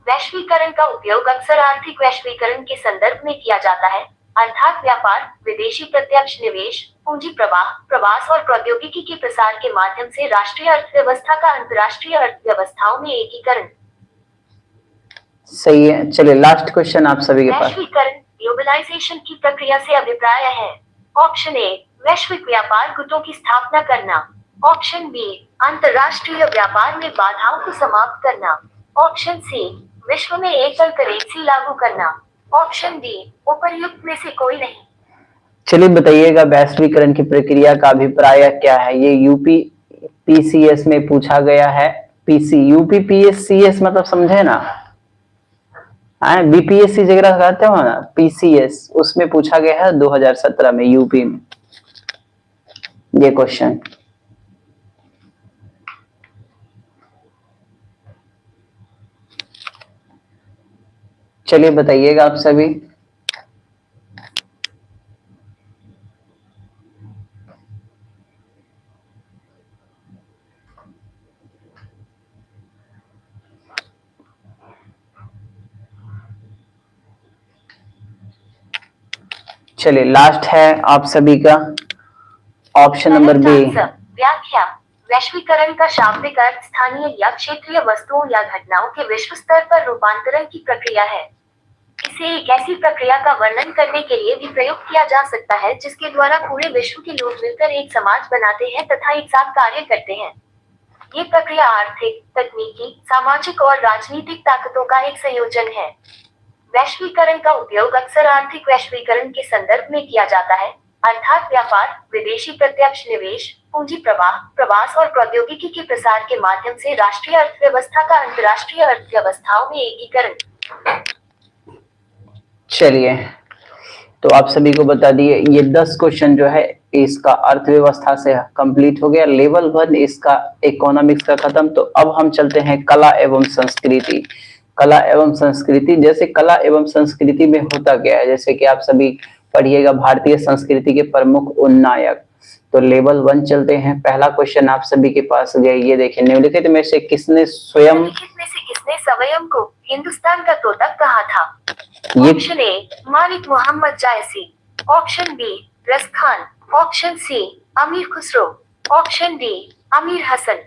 वैश्वीकरण का उपयोग अक्सर आर्थिक वैश्वीकरण के संदर्भ में किया जाता है, अर्थात व्यापार, विदेशी प्रत्यक्ष निवेश, पूंजी प्रवाह, प्रवास और प्रौद्योगिकी के प्रसार के माध्यम से राष्ट्रीय अर्थव्यवस्था का अंतर्राष्ट्रीय अर्थव्यवस्थाओं में एकीकरण। सही है। चलिए लास्ट क्वेश्चन आप सभी के पास। वैश्वीकरण ग्लोबलाइजेशन की प्रक्रिया से अभिप्राय है। ऑप्शन ए वैश्विक व्यापार गुटों की स्थापना करना, ऑप्शन बी अंतर्राष्ट्रीय व्यापार में बाधाओं को समाप्त करना, ऑप्शन सी विश्व में एकल करेंसी लागू करना, ऑप्शन डी उपर्युक्त में से कोई नहीं। चलिए बताइएगा वैश्वीकरण की प्रक्रिया का अभिप्राय क्या है। ये यूपी पीसीएस में पूछा गया है। यूपी पीएससीएस मतलब समझे ना, बीपीएससी जगह कहते हो ना, पीसीएस उसमें पूछा गया है 2017 में यूपी में ये क्वेश्चन। चलिए बताइएगा आप सभी। चलिए लास्ट है आप सभी का ऑप्शन नंबर बी। व्याख्या। वैश्वीकरण का शाब्दिक अर्थ स्थानीय या क्षेत्रीय वस्तुओं या घटनाओं के विश्व स्तर पर रूपांतरण की प्रक्रिया है। इसे एक ऐसी प्रक्रिया का वर्णन करने के लिए भी प्रयुक्त किया जा सकता है जिसके द्वारा पूरे विश्व के लोग मिलकर एक समाज बनाते हैं तथा एक साथ कार्य करते हैं। ये प्रक्रिया आर्थिक, तकनीकी, सामाजिक और राजनीतिक ताकतों का एक संयोजन है। वैश्वीकरण का उपयोग अक्सर आर्थिक वैश्वीकरण के संदर्भ में किया जाता है, अर्थात व्यापार, विदेशी प्रत्यक्ष निवेश, पूंजी प्रवाह, प्रवास और प्रौद्योगिकी के प्रसार के माध्यम से राष्ट्रीय अर्थव्यवस्था का अंतर्राष्ट्रीय अर्थव्यवस्थाओं में एकीकरण। चलिए तो आप सभी को बता दिए ये 10 क्वेश्चन जो है इसका अर्थव्यवस्था से कंप्लीट हो गया। लेवल 1 इसका इकोनॉमिक्स का खत्म। तो अब हम चलते हैं कला एवं संस्कृति। कला एवं संस्कृति, जैसे कला एवं संस्कृति में होता क्या है, जैसे कि आप सभी पढ़िएगा भारतीय संस्कृति के प्रमुख उन्नायक। तो लेवल 1 चलते हैं। पहला क्वेश्चन आप सभी के पास गया, ये देखिए निम्नलिखित में से किसने स्वयं को हिंदुस्तान का तोता कहा था? ऑप्शन ए मालिक मोहम्मद जायसी, ऑप्शन बी रस खान, ऑप्शन सी अमीर खुसरो, ऑप्शन डी अमीर हसन।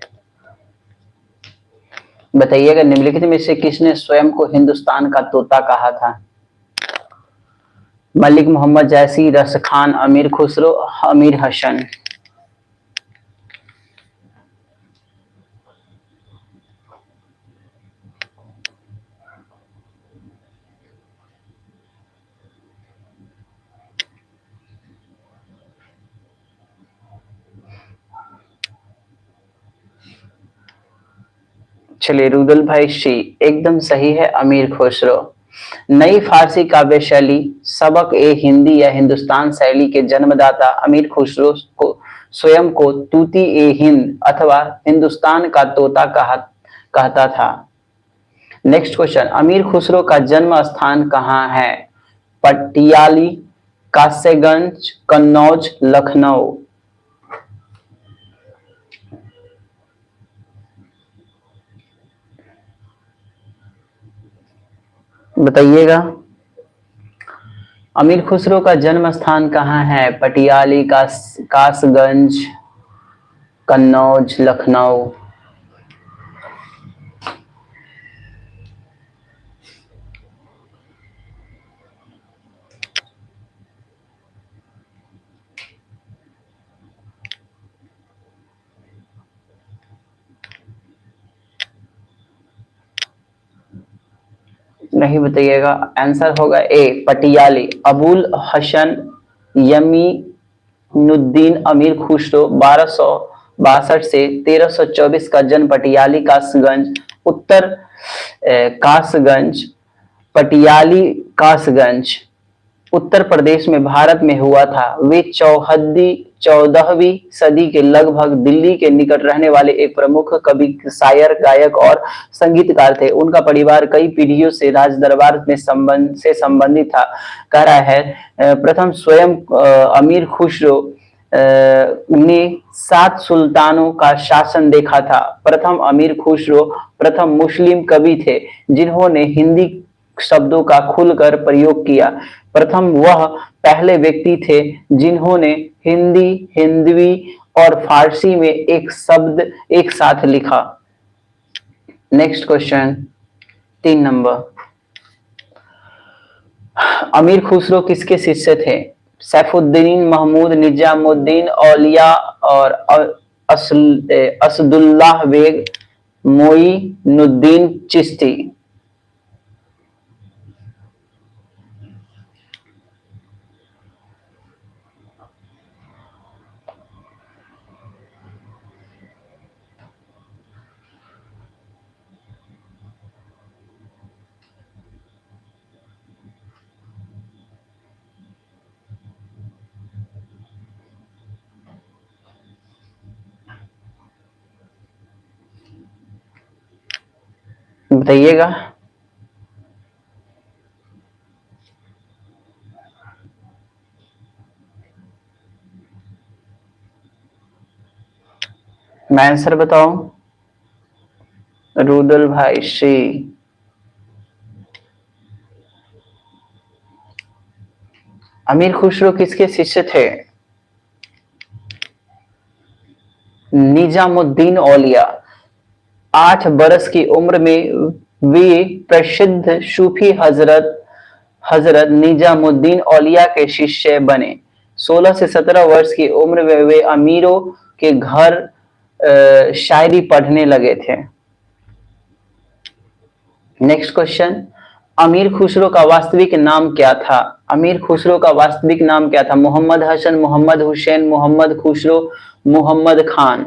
बताइएगा निम्नलिखित में से किसने स्वयं को हिंदुस्तान का तोता कहा था? मलिक मोहम्मद जायसी, रस खान, अमीर खुसरो, अमीर हसन। चलिए रुदल भाई शी एकदम सही है, अमीर खुसरो। नई फारसी काव्य शैली सबक ए हिंदी या हिंदुस्तान शैली के जन्मदाता अमीर खुसरो को स्वयं को तूती ए हिंद अथवा हिंदुस्तान का तोता कहता था। नेक्स्ट क्वेश्चन, अमीर खुसरो का जन्म स्थान कहाँ है? पटियाली, कासगंज, कन्नौज, लखनऊ। बताइएगा। अमीर खुसरो का जन्म स्थान कहाँ है? पटियाली, कासगंज, कन्नौज, लखनऊ। नहीं बताइएगा, आंसर होगा ए पटियाली। अबुल हसन यमीनुद्दीन अमीर खुसरो 1262 से 1324 का जन्म पटियाली कासगंज उत्तर कासगंज पटियाली कासगंज उत्तर प्रदेश में भारत में हुआ था। वे 14वीं सदी के लगभग दिल्ली के निकट रहने वाले एक प्रमुख कवि, शायर, गायक और संगीतकार थे। उनका परिवार कई पीढ़ियों से राजदरबार में संबंधित था। कह रहा है प्रथम स्वयं अमीर खुसरो ने 7 सुल्तानों का शासन देखा था। प्रथम अमीर खुसरो प्रथम मुस्लिम कवि थे जिन्होंने हिंदी शब्दों का खुलकर प्रयोग किया। प्रथम वह पहले व्यक्ति थे जिन्होंने हिंदी, हिंदवी और फारसी में एक शब्द एक साथ लिखा। Next question 3 number. अमीर खुसरो किसके शिष्य थे? सैफुद्दीन, महमूद, निजामुद्दीन औलिया और असदुल्लाह बेग, मोइनुद्दीन चिश्ती। बताइएगा। मैं आंसर बताऊं? रुदल भाई श्री। अमीर खुसरो किसके शिष्य थे? निजामुद्दीन औलिया। 8 बरस की उम्र में वे प्रसिद्ध सूफी हजरत निजामुद्दीन औलिया के शिष्य बने। 16 से 17 वर्ष की उम्र में वे अमीरों के घर शायरी पढ़ने लगे थे। Next question. अमीर खुसरो का वास्तविक नाम क्या था? अमीर खुसरो का वास्तविक नाम क्या था? मोहम्मद हसन, मोहम्मद हुसैन, मोहम्मद खुसरो, मोहम्मद खान।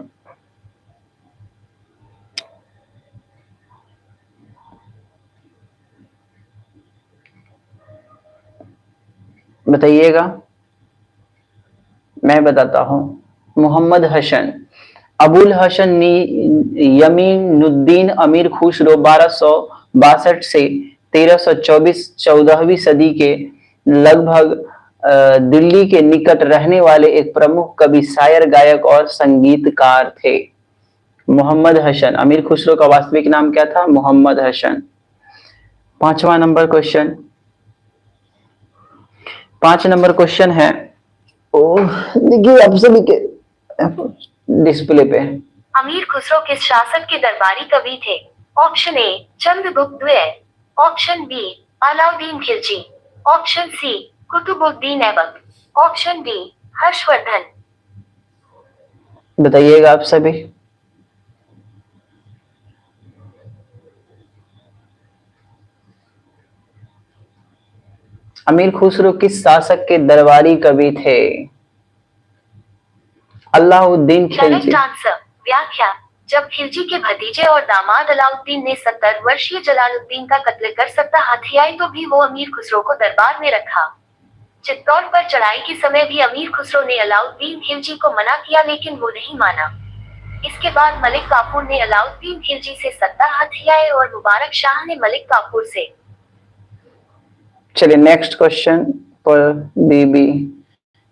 बताइएगा। मैं बताता हूं। मोहम्मद हसन। अबुल हसन यमीनुद्दीन अमीर खुसरो 1262 से 1324 14वीं सदी के लगभग दिल्ली के निकट रहने वाले एक प्रमुख कवि, शायर, गायक और संगीतकार थे। मोहम्मद हसन। अमीर खुसरो का वास्तविक नाम क्या था? मोहम्मद हसन। 5वां नंबर क्वेश्चन। 5 नंबर क्वेश्चन है, देखिए आप सभी के डिस्प्ले पे। अमीर खुसरो किस शासक के दरबारी कवि थे? ऑप्शन ए चंद्रगुप्त द्वितीय, option B Alauddin Khilji, option C Qutubuddin Aibak, option D Harshavardhan. बताइएगा आप सभी। अमीर खुसरो किस शासक के दरबारी कवि थे? अलाउद्दीन खिलजी। व्याख्या। जब खिलजी के भतीजे और दामाद अलाउद्दीन ने 70 वर्षीय जलालुद्दीन का कत्ल कर सत्ता हाथ आई तो भी वो अमीर खुसरो को दरबार में रखा। चित्तौड़ पर चढ़ाई के समय भी अमीर खुसरो ने अलाउद्दीन खिलजी को मना किया लेकिन वो नहीं माना। इसके बाद मलिक काफूर ने अलाउद्दीन खिलजी से सत्ता हथियाई और मुबारक शाह ने मलिक काफूर से। चलिए नेक्स्ट क्वेश्चन पर बीबी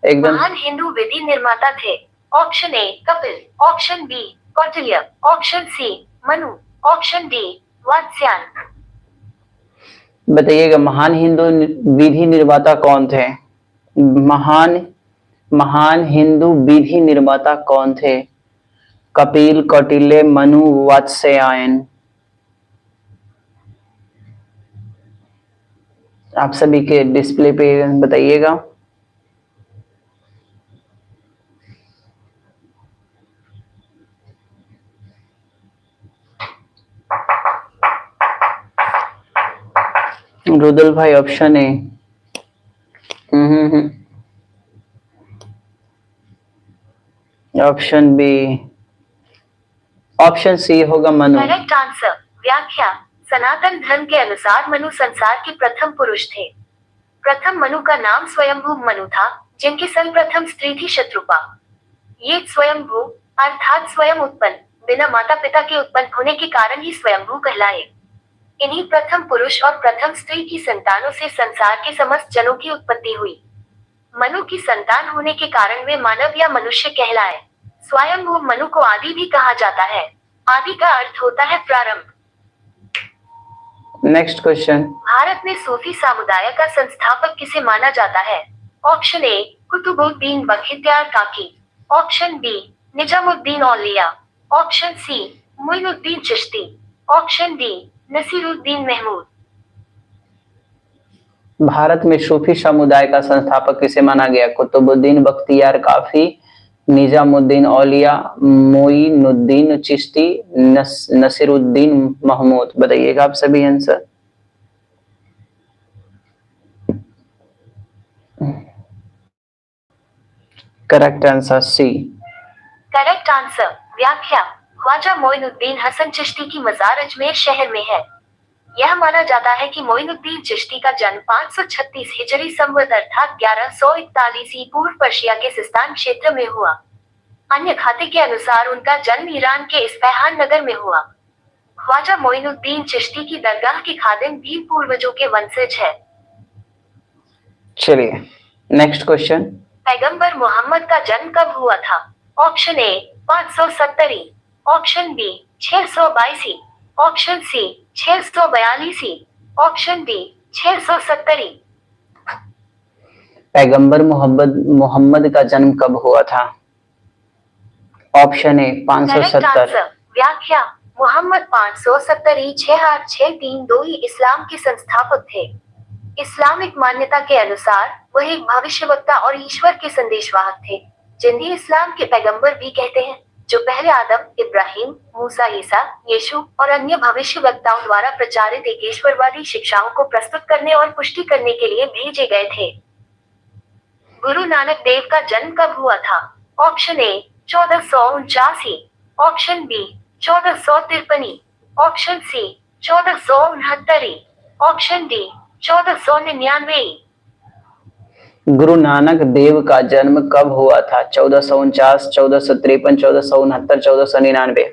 एकदम। महान हिंदू विधि निर्माता थे। Option A Kapil, option B Kautilya, option C Manu, option D Vatsyayan. बताइएगा महान हिंदू विधि निर्माता कौन थे? महान हिंदू विधि निर्माता कौन थे? कपिल, कौटिल्य, मनु, वात्स्यायन। आप सभी के डिस्प्ले पे बताइएगा। रुदल भाई option A. Option B. Option C होगा मनु। Correct answer. व्याख्या। सनातन धर्म के अनुसार मनु संसार के प्रथम पुरुष थे। प्रथम मनु का नाम स्वयंभू मनु था, जिनकी सर्वप्रथम स्त्री थी शत्रुपा। ये स्वयंभू अर्थात स्वयं उत्पन्न, बिना माता पिता के उत्पन्न होने के कारण ही स्वयंभू कहलाए। इन्हीं प्रथम पुरुष और प्रथम स्त्री की संतानों से संसार के समस्त जनों की उत्पत्ति हुई। मनु की संतान होने के कारण वे मानव या मनुष्य कहलाए। स्वयंभू मनु को आदि भी कहा जाता है। आदि का अर्थ होता है प्रारंभ। Next question. भारत में सूफी समुदाय का संस्थापक किसे माना जाता है? ऑप्शन ए Qutbuddin Bakhtiyar Kaki, option B Nizamuddin Auliya, option C Moinuddin Chishti, option D Nasiruddin Mahmud. Bharat में सूफी समुदाय का संस्थापक किसे माना गया? कुतुबुद्दीन बख्तियार काफी, निजामुद्दीन औलिया, मोइनुद्दीन चिश्ती, नसीरुद्दीन महमूद। बताइएगा आप सभी answer. Correct answer C. Correct answer. व्याख्या। ख्वाजा मोइनुद्दीन हसन चिश्ती की मजार अजमेर शहर में है। यह माना जाता है कि मोइनुद्दीन चिश्ती का जन्म 536 हिजरी संवत अर्थात 1141 पूर्व पर्शिया के सिस्तान क्षेत्र में हुआ। अन्य खाते के अनुसार उनका जन्म ईरान के इस्फहान नगर में हुआ। ख्वाजा मोइनुद्दीन चिश्ती की दरगाह के खादिम भी पूर्वजों के वंशज है। चलिए नेक्स्ट क्वेश्चन। पैगंबर मोहम्मद का जन्म कब हुआ था? Option A 570, option B 622, option C 642, option D 670। पैगंबर मोहम्मद का जन्म कब हुआ था? Option A 570। व्याख्या। मोहम्मद 570 6862 इस्लाम के संस्थापक थे। इस्लामिक मान्यता के अनुसार वह एक भविष्यवक्ता और ईश्वर के संदेशवाहक थे, जिन्हें इस्लाम के पैगंबर भी कहते हैं, जो पहले आदम, इब्राहिम, मूसा, ईसा, यीशु और अन्य भविष्यवक्ताओं द्वारा प्रचारित एकेश्वरवादी शिक्षाओं को प्रस्तुत करने और पुष्टि करने के लिए भेजे गए थे। गुरु नानक देव का जन्म कब हुआ था? Option A 1479, option B 1453, option C 1469, option D 1499। Guru Nanak Dev का जन्म कब हुआ था? 1449, 1453, 1469, 1499।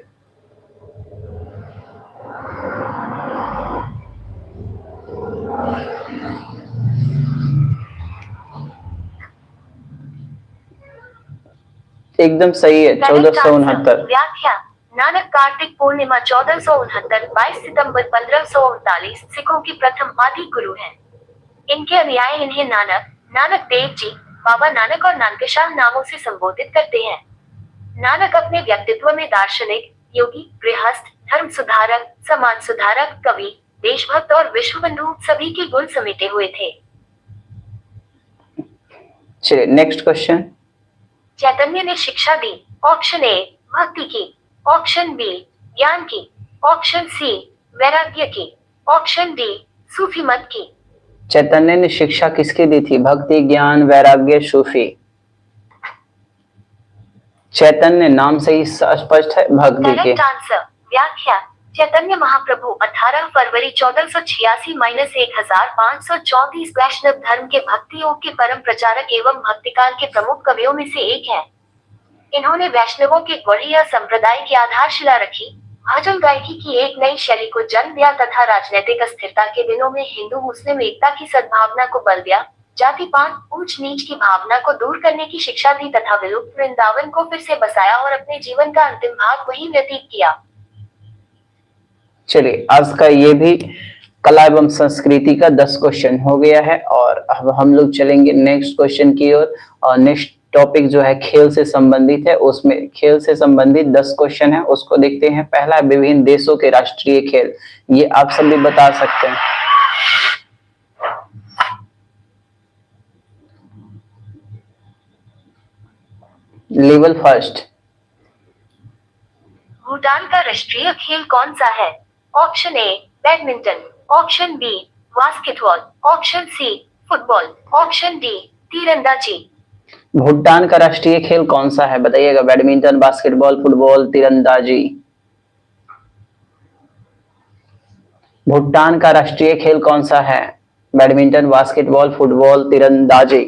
एकदम सही है, 1469। व्याख्या। नानक कार्तिक पूर्णिमा 1469 22 सितंबर 1539 सिखों की प्रथम आदि गुरु हैं। इनके अनुयायी इन्हें नानक देव जी, बाबा नानक और नानकशाह नामों से संबोधित करते हैं। नानक अपने व्यक्तित्व में दार्शनिक, योगी, गृहस्थ, धर्म सुधारक, समाज सुधारक, कवि, देशभक्त और विश्वबंधु सभी के गुण समेटे हुए थे। चलिए नेक्स्ट क्वेश्चन। चैतन्य ने शिक्षा दी। ऑप्शन ए भक्ति की, ऑप्शन बी ज्ञान की, ऑप्शन सी वैराग्य की, ऑप्शन डी सूफी मत की। चैतन्य ने शिक्षा किसकी दी थी? भक्ति, ज्ञान, वैराग्य, सूफी। चैतन्य नाम से ही स्पष्ट है भक्ति के। Correct answer. व्याख्या। चैतन्य महाप्रभु 18 फरवरी 1486 -1534 वैष्णव धर्म के भक्ति योग के परम प्रचारक एवं भक्तिकाल के प्रमुख कवियों में से एक है। इन्होंने वैष्णवों के गौड़ीय संप्रदाय की आधारशिला रखी, भजन गायकी की एक नई शैली को जन्म दिया तथा राजनीतिक अस्थिरता के दिनों में हिंदू मुस्लिम एकता की सद्भावना को बल दिया, जाति पात ऊंच नीच की भावना को दूर करने की शिक्षा दी तथा विलुप्त वृंदावन को फिर से बसाया और अपने जीवन का अंतिम भाग वहीं व्यतीत किया। चलिए आज का ये भी कला एवं संस्कृति का 10 क्वेश्चन हो गया है और अब हम लोग चलेंगे नेक्स्ट क्वेश्चन की ओर। और नेक्स्ट टॉपिक जो है खेल से संबंधित है, उसमें खेल से संबंधित 10 क्वेश्चन है, उसको देखते हैं। पहला, विभिन्न देशों के राष्ट्रीय खेल, ये आप सभी बता सकते हैं। लेवल फर्स्ट, भूटान का राष्ट्रीय खेल कौन सा है? Option A badminton, option B basketball, option C football, option D तीरंदाजी। भूटान का राष्ट्रीय खेल कौन सा है बताइएगा? बैडमिंटन, बास्केटबॉल, फुटबॉल, तीरंदाजी। भूटान का राष्ट्रीय खेल कौन सा है? बैडमिंटन, बास्केटबॉल, फुटबॉल, तीरंदाजी।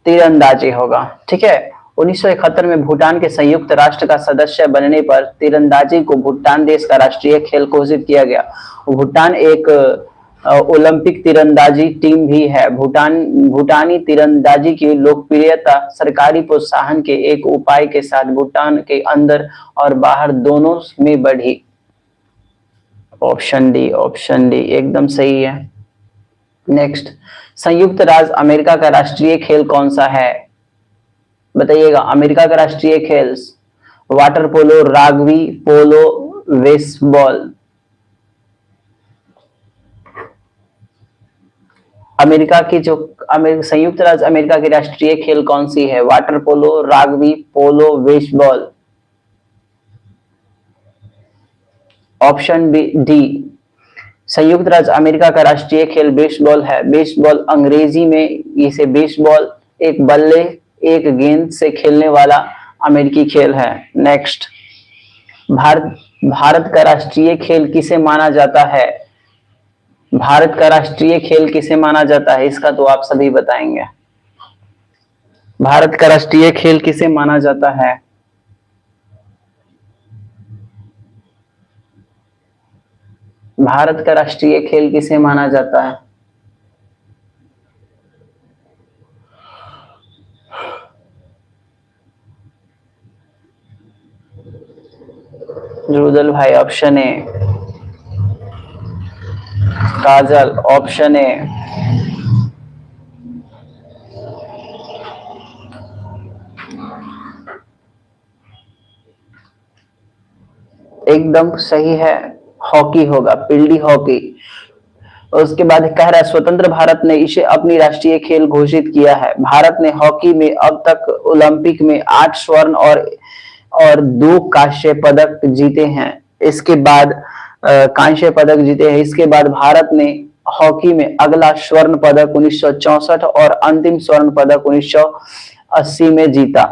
तीरंदाजी होगा, ठीक है। 1971 में भूटान के संयुक्त राष्ट्र का सदस्य बनने पर तीरंदाजी को भूटान देश का राष्ट्रीय खेल घोषित किया गया। भूटान एक ओलंपिक तीरंदाजी टीम भी है। भूटानी तीरंदाजी की लोकप्रियता सरकारी प्रोत्साहन के एक उपाय के साथ भूटान के अंदर और बाहर दोनों में बढ़ी। ऑप्शन डी एकदम सही है। नेक्स्ट, संयुक्त राज्य अमेरिका का राष्ट्रीय खेल कौन सा है बताइएगा? अमेरिका का राष्ट्रीय खेल वाटर पोलो, राग्बी, पोलो, बेसबॉल। अमेरिका की जो संयुक्त राज्य अमेरिका की राष्ट्रीय खेल कौन सी है? वाटर पोलो, राग्बी, पोलो, बेसबॉल। ऑप्शन डी, संयुक्त राज्य अमेरिका का राष्ट्रीय खेल बेसबॉल है। बेसबॉल अंग्रेजी में इसे बेसबॉल एक बल्ले एक गेंद से खेलने वाला अमेरिकी खेल है। नेक्स्ट, भारत का राष्ट्रीय खेल किसे माना जाता है? भारत का राष्ट्रीय खेल किसे माना जाता है? इसका तो आप सभी बताएंगे। भारत का राष्ट्रीय खेल किसे माना जाता है? भारत का राष्ट्रीय खेल किसे माना जाता है? रुदल भाई option A, Kajal option A, एकदम सही है, हॉकी होगा, फील्डी हॉकी। उसके बाद कह रहा है स्वतंत्र भारत ने इसे अपनी राष्ट्रीय खेल घोषित किया है। भारत ने हॉकी में अब तक ओलंपिक में 8 स्वर्ण और 2 कांस्य पदक जीते हैं। इसके बाद कांस्य पदक जीते हैं। इसके बाद भारत ने हॉकी में अगला स्वर्ण पदक 1964 और अंतिम स्वर्ण पदक 1980 में जीता।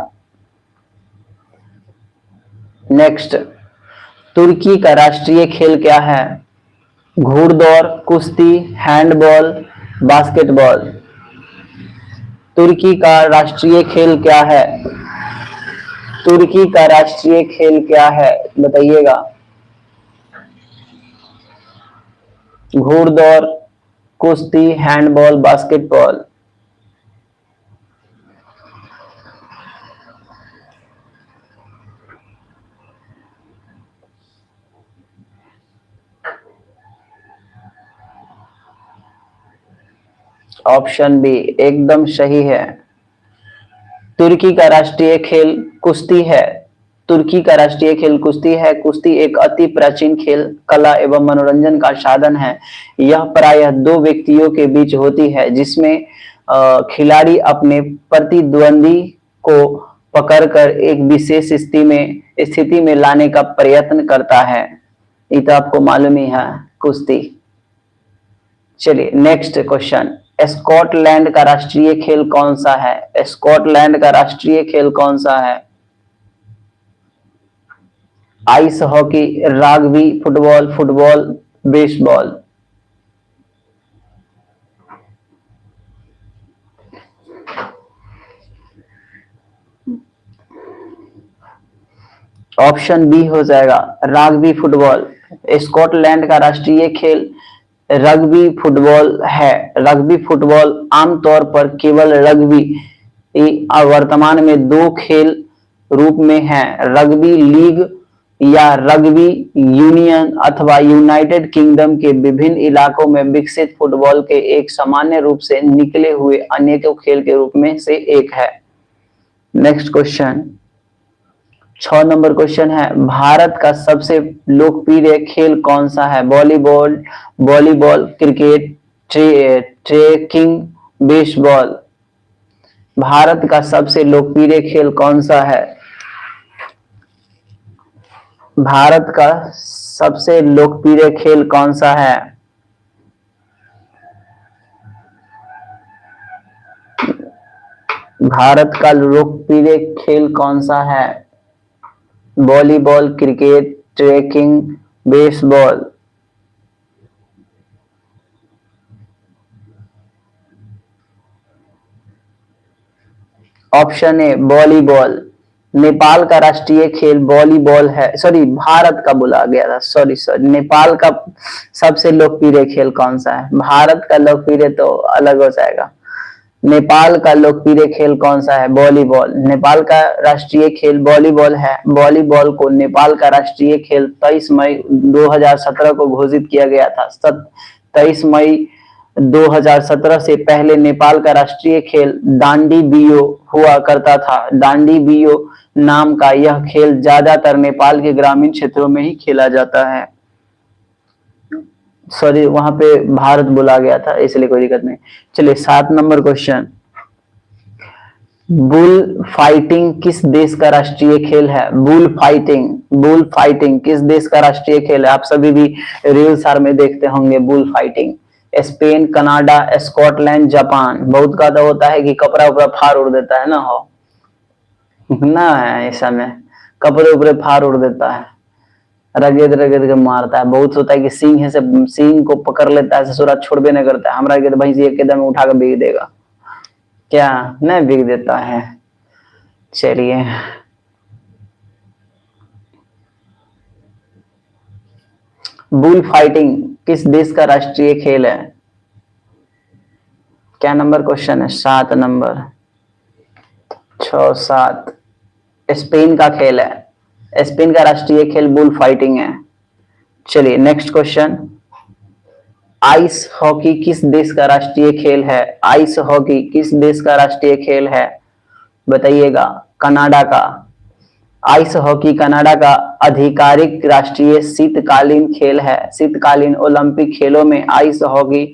नेक्स्ट, तुर्की का राष्ट्रीय खेल क्या है? घुड़दौड़, कुश्ती, हैंडबॉल, बास्केटबॉल। तुर्की का राष्ट्रीय खेल क्या है? तुर्की का राष्ट्रीय खेल क्या है बताइएगा? घुड़दौड़, कुश्ती, हैंडबॉल, बास्केटबॉल। ऑप्शन बी एकदम सही है। तुर्की का राष्ट्रीय खेल कुश्ती है। तुर्की का राष्ट्रीय खेल कुश्ती है। कुश्ती एक अति प्राचीन खेल, कला एवं मनोरंजन का साधन है। यह प्रायः 2 व्यक्तियों के बीच होती है, जिसमें खिलाड़ी अपने प्रतिद्वंदी को पकड़कर एक विशेष स्थिति में लाने का प्रयत्न करता है। ये तो आपको मालूम ही है, कुश्ती। चलिए नेक्स्ट क्वेश्चन, स्कॉटलैंड का राष्ट्रीय खेल कौन सा है? स्कॉटलैंड का राष्ट्रीय खेल कौन सा है? Ice hockey, rugby, football, baseball. Option B हो जाएगा, राग्बी फुटबॉल। स्कॉटलैंड का राष्ट्रीय खेल रग्बी फुटबॉल है। रग्बी फुटबॉल आमतौर पर केवल रग्बी वर्तमान में 2 खेल रूप में है। रग्बी लीग या रग्बी यूनियन अथवा यूनाइटेड किंगडम के विभिन्न इलाकों में विकसित फुटबॉल के एक सामान्य रूप से निकले हुए अनेकों खेल के रूप में से एक है। नेक्स्ट क्वेश्चन 6 नंबर क्वेश्चन है, भारत का सबसे लोकप्रिय खेल कौन सा है? Volleyball, cricket, trekking, baseball. Bharat का सबसे लोकप्रिय खेल कौन सा है? भारत का सबसे लोकप्रिय खेल कौन सा है? भारत का लोकप्रिय खेल कौन सा है? Volleyball, cricket, trekking, baseball. Option A volleyball. Nepal का राष्ट्रीय खेल वॉलीबॉल है। सॉरी, भारत का बोला गया था। सॉरी, नेपाल का सबसे लोकप्रिय खेल कौन सा है? भारत का लोकप्रिय तो अलग हो जाएगा। नेपाल का लोकप्रिय खेल कौन सा है? वॉलीबॉल। नेपाल का राष्ट्रीय खेल वॉलीबॉल है। वॉलीबॉल को नेपाल का राष्ट्रीय खेल 23 मई 2017 को घोषित किया गया था। 23 मई 2017 से पहले नेपाल का राष्ट्रीय खेल डांडी बियो हुआ करता था। डांडी बियो नाम का यह खेल ज्यादातर नेपाल के ग्रामीण क्षेत्रों में ही खेला जाता है। सॉरी, वहां पे भारत बोला गया था, इसलिए कोई दिक्कत नहीं। चलिए 7 नंबर क्वेश्चन, बुल फाइटिंग किस देश का राष्ट्रीय खेल है? बुल फाइटिंग किस देश का राष्ट्रीय खेल है? आप सभी भी रील्स में देखते होंगे bull fighting. Spain, Canada, Scotland, Japan. बहुत का तो होता है कि कपड़ा उपड़ा फाड़ उड़ देता है ना, हो ना है ऐसा में कपड़े उपड़े फाड़ उड़ देता है, रगेद के मारता है। बहुत होता है कि सिंह से सिंह को पकड़ लेता है, ससुरा छोड़बे नहीं करता है। हमारा के भाई एक कदम उठा कर बिक देगा, क्या नहीं बिक देता है। चलिए बुल फाइटिंग किस देश का राष्ट्रीय खेल है? क्या नंबर क्वेश्चन है? 7 नंबर। 6 7 स्पेन का खेल है। स्पेन का राष्ट्रीय खेल बुल फाइटिंग है। चलिए नेक्स्ट क्वेश्चन, आइस हॉकी किस देश का राष्ट्रीय खेल है? आइस हॉकी किस देश का राष्ट्रीय खेल है? बताइएगा। कनाडा का। आइस हॉकी कनाडा का आधिकारिक राष्ट्रीय शीतकालीन खेल है। शीतकालीन ओलंपिक खेलों में आइस हॉकी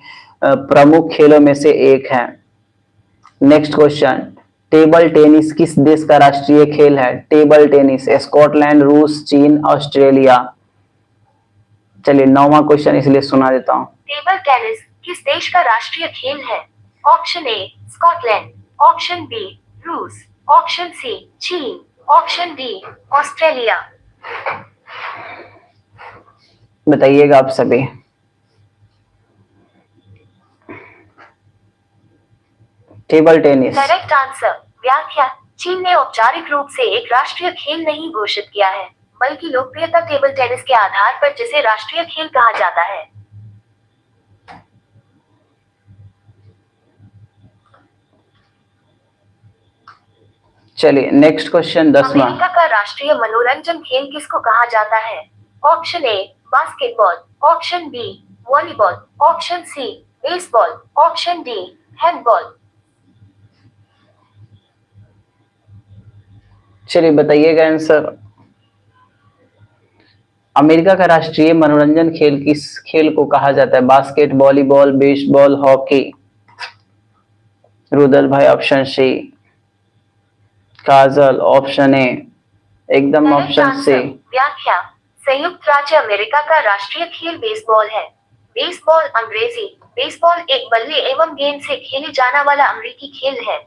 प्रमुख खेलों में से एक है। नेक्स्ट क्वेश्चन, टेबल टेनिस किस देश का राष्ट्रीय खेल है? टेबल टेनिस स्कॉटलैंड, रूस, चीन, ऑस्ट्रेलिया। चलिए 9वां क्वेश्चन इसलिए सुना देता हूँ। टेबल टेनिस किस देश का राष्ट्रीय खेल है? Option A Scotland, option B रूस, ऑप्शन सी चीन, ऑप्शन डी ऑस्ट्रेलिया। बताइएगा आप सभी। Table tennis correct answer. व्याख्या, चीन ने औपचारिक रूप से एक राष्ट्रीय खेल नहीं घोषित किया है, बल्कि लोकप्रियता टेबल टेनिस के आधार पर जिसे राष्ट्रीय खेल कहा जाता है। चलिए नेक्स्ट क्वेश्चन 10वां। अमेरिका का राष्ट्रीय मनोरंजन खेल किसको कहा जाता है? Option A basketball, option B volleyball, option C baseball, option D handball. चलिए बताइएगा आंसर। अमेरिका का राष्ट्रीय मनोरंजन खेल किस खेल को कहा जाता है? Basket, volleyball, baseball, hockey. Rudal भाई option C. Kajal option A. एकदम ऑप्शन सी। व्याख्या, संयुक्त राज्य अमेरिका का राष्ट्रीय खेल बेसबॉल है। बेसबॉल अंग्रेजी बेसबॉल एक बल्ले एवं गेंद से खेले जाने वाला अमेरिकी खेल है।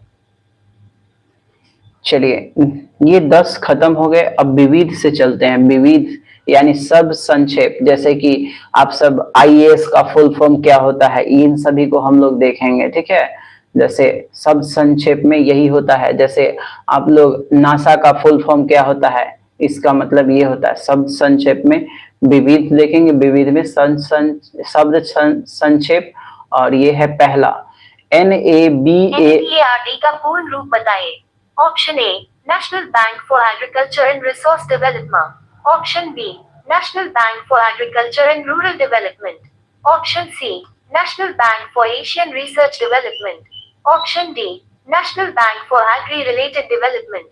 चलिए ये 10 खत्म हो गए। अब विविध से चलते हैं। विविध यानी सब संक्षेप, जैसे कि आप सब आईएएस का फुल फॉर्म क्या होता है, इन सभी को हम लोग देखेंगे। ठीक है, जैसे सब संक्षेप में यही होता है। जैसे आप लोग नासा का फुल फॉर्म क्या होता है, इसका मतलब ये होता है। सब संक्षेप में विविध देखेंगे। विविध में शब्द संक्षेप, और ये है पहला NABARD का पूर्ण रूप बताइए। Option A national bank for agriculture and resource development, option B national bank for agriculture and rural development, option C national bank for Asian research development, option D national bank for agri related development.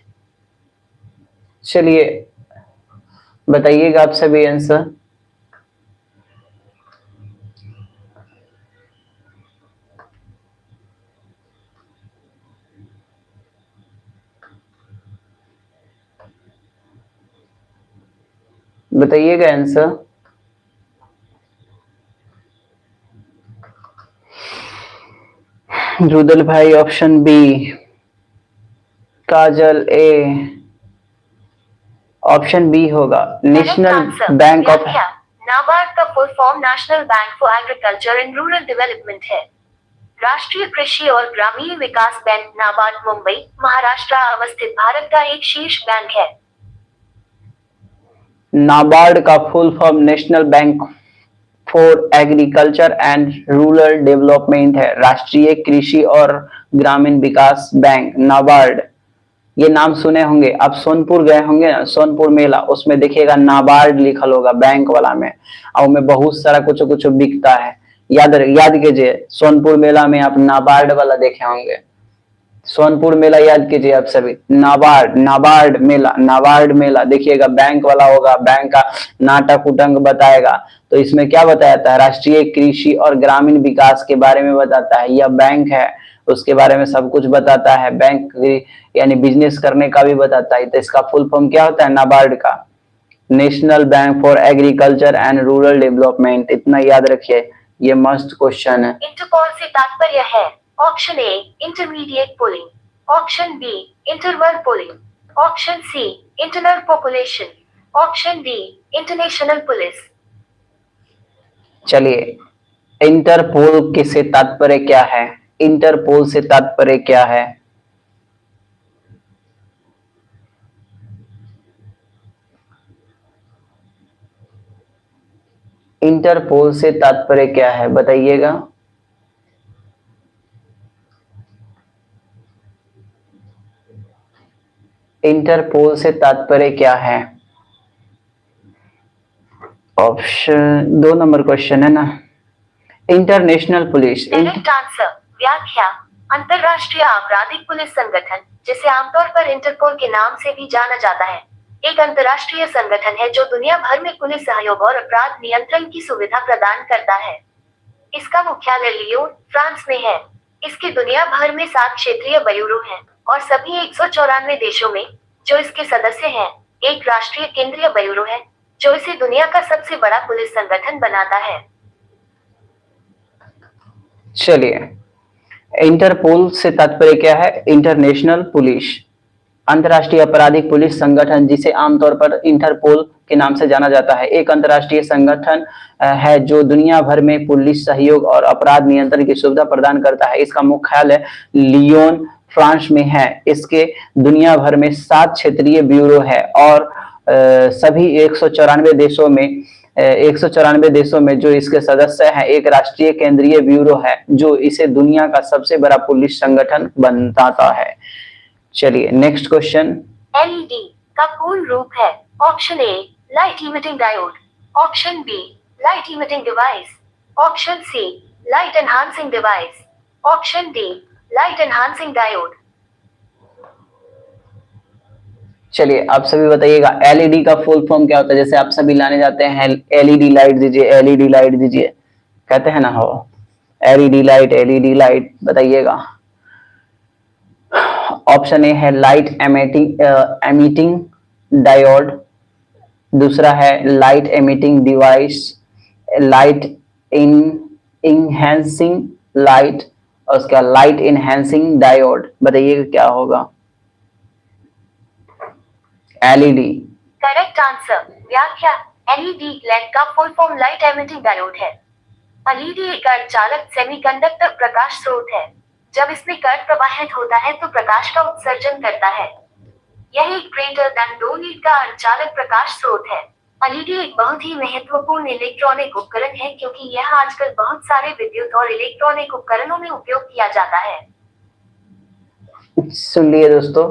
चलिए बताइएगा आप सभी answer. बताइएगा answer. Rudal भाई option B, Kajal A, option B होगा national bank of. NABARD का full form national bank for agriculture and rural development है। राष्ट्रीय कृषि और ग्रामीण विकास बैंक नाबार्ड मुंबई महाराष्ट्र अवस्थित भारत का एक शीर्ष बैंक है। नाबार्ड का full form national bank for agriculture and rural development है। राष्ट्रीय कृषि और ग्रामीण विकास बैंक नाबार्ड, ये नाम सुने होंगे आप, सोनपुर गए होंगे ना, सोनपुर मेला, उसमें देखिएगा नाबार्ड लिखल होगा बैंक वाला में, और में बहुत सारा कुछ कुछ बिकता है। याद कीजिए, सोनपुर मेला में आप नाबार्ड वाला देखे होंगे। सोनपुर मेला याद कीजिए आप सभी, नाबार्ड मेला देखिएगा, बैंक वाला होगा, बैंक का नाटक उटंग बताएगा। तो इसमें क्या बताया था, राष्ट्रीय कृषि और ग्रामीण विकास के बारे में बताता है। यह बैंक है, उसके बारे में सब कुछ बताता है। बैंक यानी बिजनेस करने का भी बताता है। तो इसका फुल फॉर्म क्या होता है नाबार्ड का, national bank for agriculture and rural development. इतना याद रखिए, ये मस्त क्वेश्चन है। इंटरपोल से तात्पर्य है option A intermediate polling, option B interval polling, option C internal population, option D international police. चलिए, इंटरपोल के से तात्पर्य क्या है, इंटरपोल से तात्पर्य क्या है? इंटरपोल से तात्पर्य क्या है बताइएगा। इंटरपोल से तात्पर्य क्या है? ऑप्शन 2 नंबर क्वेश्चन है ना, इंटरनेशनल पुलिस। Correct answer. व्याख्या, अंतरराष्ट्रीय आपराधिक पुलिस संगठन, जिसे आमतौर पर इंटरपोल के नाम से भी जाना जाता है, एक अंतरराष्ट्रीय संगठन है जो दुनिया भर में पुलिस सहयोग और अपराध नियंत्रण की सुविधा प्रदान करता है। इसका मुख्यालय लियोन, फ्रांस में है। इसके दुनिया भर में 7 क्षेत्रीय ब्यूरो हैं और सभी 194 देशों में जो इसके सदस्य हैं, एक राष्ट्रीय केंद्रीय ब्यूरो है जो इसे दुनिया का सबसे बड़ा पुलिस संगठन बनाता है। चलिए, इंटरपोल से तात्पर्य क्या है, इंटरनेशनल पुलिस, अंतरराष्ट्रीय आपराधिक पुलिस संगठन, जिसे आमतौर पर इंटरपोल के नाम से जाना जाता है, एक अंतरराष्ट्रीय संगठन है जो दुनिया भर में पुलिस सहयोग और अपराध नियंत्रण की सुविधा प्रदान करता है। इसका मुख्यालय लियोन, फ्रांस में है। इसके दुनिया भर में 7 क्षेत्रीय ब्यूरो है और सभी 194 देशों में जो इसके सदस्य हैं, एक राष्ट्रीय केंद्रीय ब्यूरो है जो इसे दुनिया का सबसे बड़ा पुलिस संगठन बनाता है। चलिए नेक्स्ट क्वेश्चन। एलईडी का पूर्ण रूप है option A light emitting diode, option B light emitting device, option C light enhancing device, option D light enhancing diode. चलिए आप सभी बताइएगा, एलईडी का फुल फॉर्म क्या होता है? जैसे आप सभी लाने जाते हैं, एलईडी लाइट दीजिए, एलईडी लाइट दीजिए, कहते हैं ना, हो एलईडी लाइट बताइएगा। ऑप्शन ए है लाइट एमिटिंग डायोड, दूसरा है light emitting device, light enhancing light, और उसका लाइट इनहैंसिंग डायोड। बताइएगा क्या होगा? एलईडी। Correct answer. व्याख्या, एलईडी लाइट का full form light emitting diode है। एलईडी एक अर्धचालक सेमीकंडक्टर प्रकाश स्रोत है। जब इसमें करंट प्रवाहित होता है तो प्रकाश का उत्सर्जन करता है। यह एक ग्रेटर देन 2 लीड का अर्धचालक प्रकाश स्रोत है। एलईडी एक बहुत ही महत्वपूर्ण इलेक्ट्रॉनिक उपकरण है क्योंकि यह आजकल बहुत सारे विद्युत और इलेक्ट्रॉनिक उपकरणों में उपयोग किया जाता है। सुन लिए दोस्तों,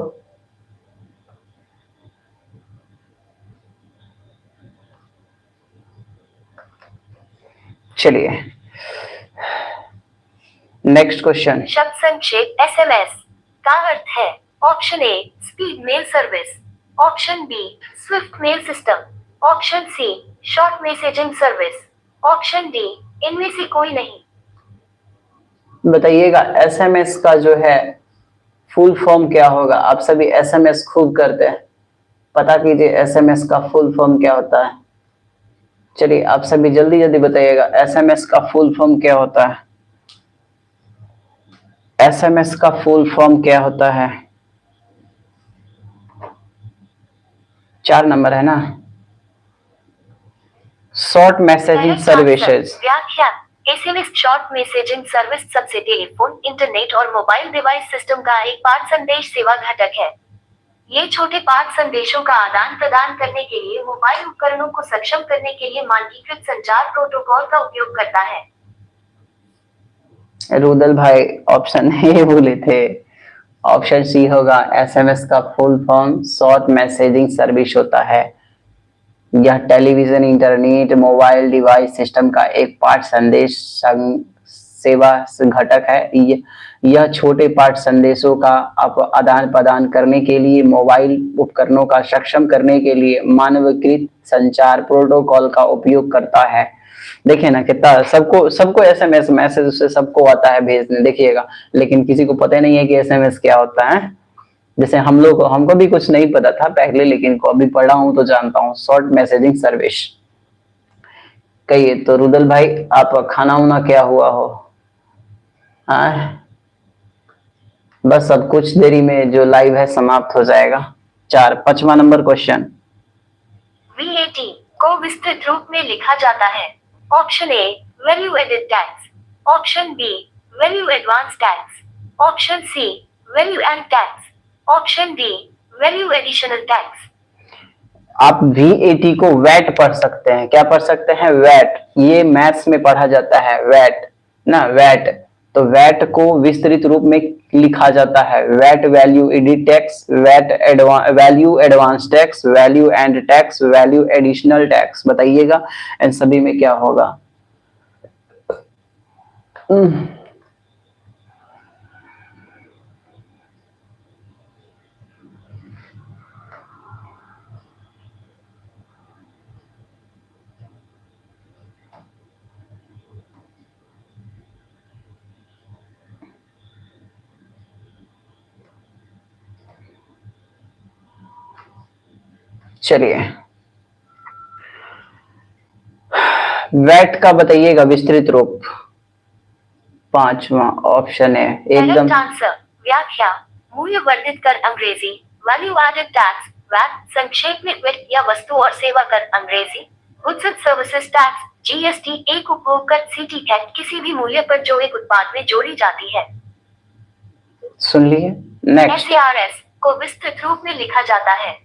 चलिए नेक्स्ट क्वेश्चन। शब्द संक्षेप एसएमएस का अर्थ है option A speed mail service, option B swift mail system, option C short messaging service, option D इनमें से कोई नहीं। बताइएगा एसएमएस का जो है फुल फॉर्म क्या होगा। आप सभी एसएमएस खूब करते हैं, पता कीजिए एसएमएस का फुल फॉर्म क्या होता है। चलिए आप सभी जल्दी जल्दी बताइएगा एसएमएस का फुल फॉर्म क्या होता है। एसएमएस का फुल फॉर्म क्या होता है। 4 नंबर है ना। Short messaging correct answer services. व्याख्या एसएमएस शॉर्ट मैसेजिंग सर्विस सबसे टेलीफोन, इंटरनेट और मोबाइल डिवाइस सिस्टम का एक पाठ संदेश सेवा घटक है। ये छोटे पाठ संदेशों का आदान प्रदान करने के लिए मोबाइल उपकरणों को सक्षम करने के लिए मानकीकृत संचार प्रोटोकॉल का उपयोग करता है। रुदल भाई ऑप्शन ए बोले थे, ऑप्शन सी होगा। एसएमएस का full form short messaging service होता है। यह television, internet, mobile device system का एक पाठ संदेश सेवा घटक है। यह छोटे पाठ संदेशों का आदान प्रदान करने के लिए मोबाइल उपकरणों का सक्षम करने के लिए मानकीकृत संचार प्रोटोकॉल का उपयोग करता है। देखिए ना कितना सबको एसएमएस मैसेज उससे सबको आता है भेजने, देखिएगा, लेकिन किसी को पता नहीं है कि एसएमएस क्या होता है। जैसे हमको भी कुछ नहीं पता था पहले, लेकिन को अभी पढ़ा हूं तो जानता हूँ। Short messaging service. कहिए तो रुदल भाई आप खाना उना क्या हुआ हो। बस अब कुछ देरी में जो लाइव है समाप्त हो जाएगा। 5वां नंबर क्वेश्चन। वीएटी को विस्तृत रूप में लिखा जाता है। Option A value added tax, option B value advance tax, option C value and tax, option D value additional tax. आप वीएटी को वैट पढ़ सकते हैं। क्या पढ़ सकते हैं? वैट। ये मैथ्स में पढ़ा जाता है वैट ना, वैट। तो वैट को विस्तृत रूप में लिखा जाता है VAT value added tax, VAT value advance tax, value and tax, value additional tax. बताइएगा इन सभी में क्या होगा। चलिए वैट का बताइएगा विस्तृत रूप। 5वां ऑप्शन है एकदम। आंसर व्याख्या मूल्य वर्धित कर अंग्रेजी वैल्यू एडेड टैक्स, वैट संक्षेप में वित्त या वस्तु और सेवा कर अंग्रेजी goods and services tax, GST एक उपभोग कर सीटी टैक्स किसी भी मूल्य पर जो एक उत्पाद में जोड़ी जाती है। सुन लिए। नेक्स्ट। एसएआरएस को विस्तृत रूप में लिखा जाता है।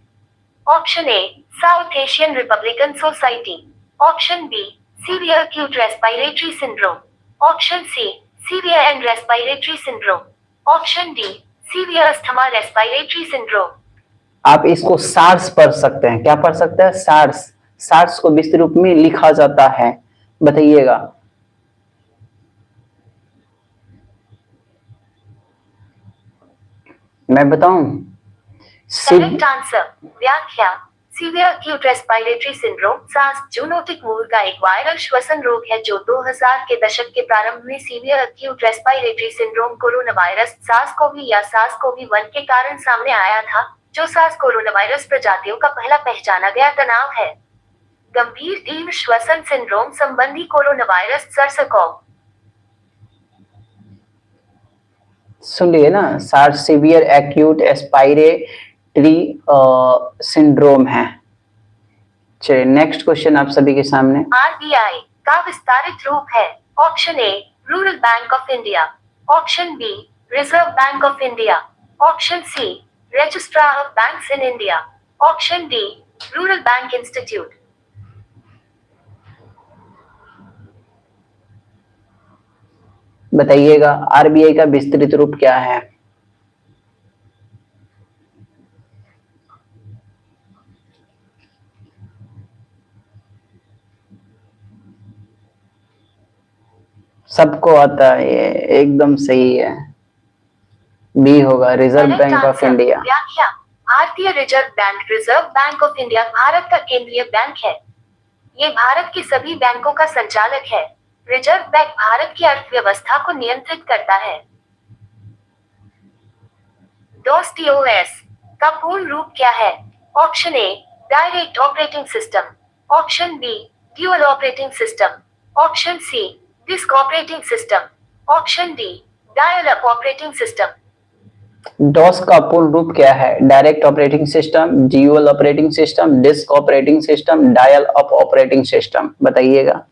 Option A South Asian republican society, option B severe acute respiratory syndrome, option C severe and respiratory syndrome, option D severe asthma respiratory syndrome. आप इसको सार्स पढ़ सकते हैं। क्या पढ़ सकते हैं? सार्स। सार्स को विस्तृत रूप में लिखा जाता है। बताइएगा। मैं बताऊं? करेक्ट आंसर व्याख्या severe acute respiratory syndrome SARS zoonotic मूल का एक वायरल श्वसन रोग है जो 2000 के दशक के प्रारंभ में severe acute respiratory syndrome corona virus SARS CoV या सार्स-कोवी-1 के कारण सामने आया था, जो सार्स कोरोना वायरस प्रजातियों का पहला पहचाना गया तनाव है। गंभीर तीव्र श्वसन सिंड्रोम संबंधी कोरोना वायरस सार्स-कोव। सुन लिए ना, सार्स सीवियर एक्यूट एस्पायरेटरी सिंड्रोम है। चलिए नेक्स्ट क्वेश्चन आप सभी के सामने। आरबीआई का विस्तारित रूप है। Option A rural bank of India, option B reserve bank of India, option C registrar of banks in India, option D rural bank institute. बताइएगा आरबीआई का विस्तृत रूप क्या है। सबको आता है, ये एकदम सही है। बी होगा, reserve correct bank of answer. India. व्याख्या। भारतीय reserve bank reserve bank of India Bharat का केंद्रीय बैंक है। ये भारत के सभी बैंकों का संचालक है। रिजर्व बैंक भारत की अर्थव्यवस्था को नियंत्रित करता है। DOS का पूर्ण रूप क्या है? Option A direct operating system, option B dual operating system, option C disk operating system, option D dial up operating system. DOS का पूर्ण रूप क्या है? Direct operating system, dual operating system, disk operating system, dial up operating system, बताइएगा।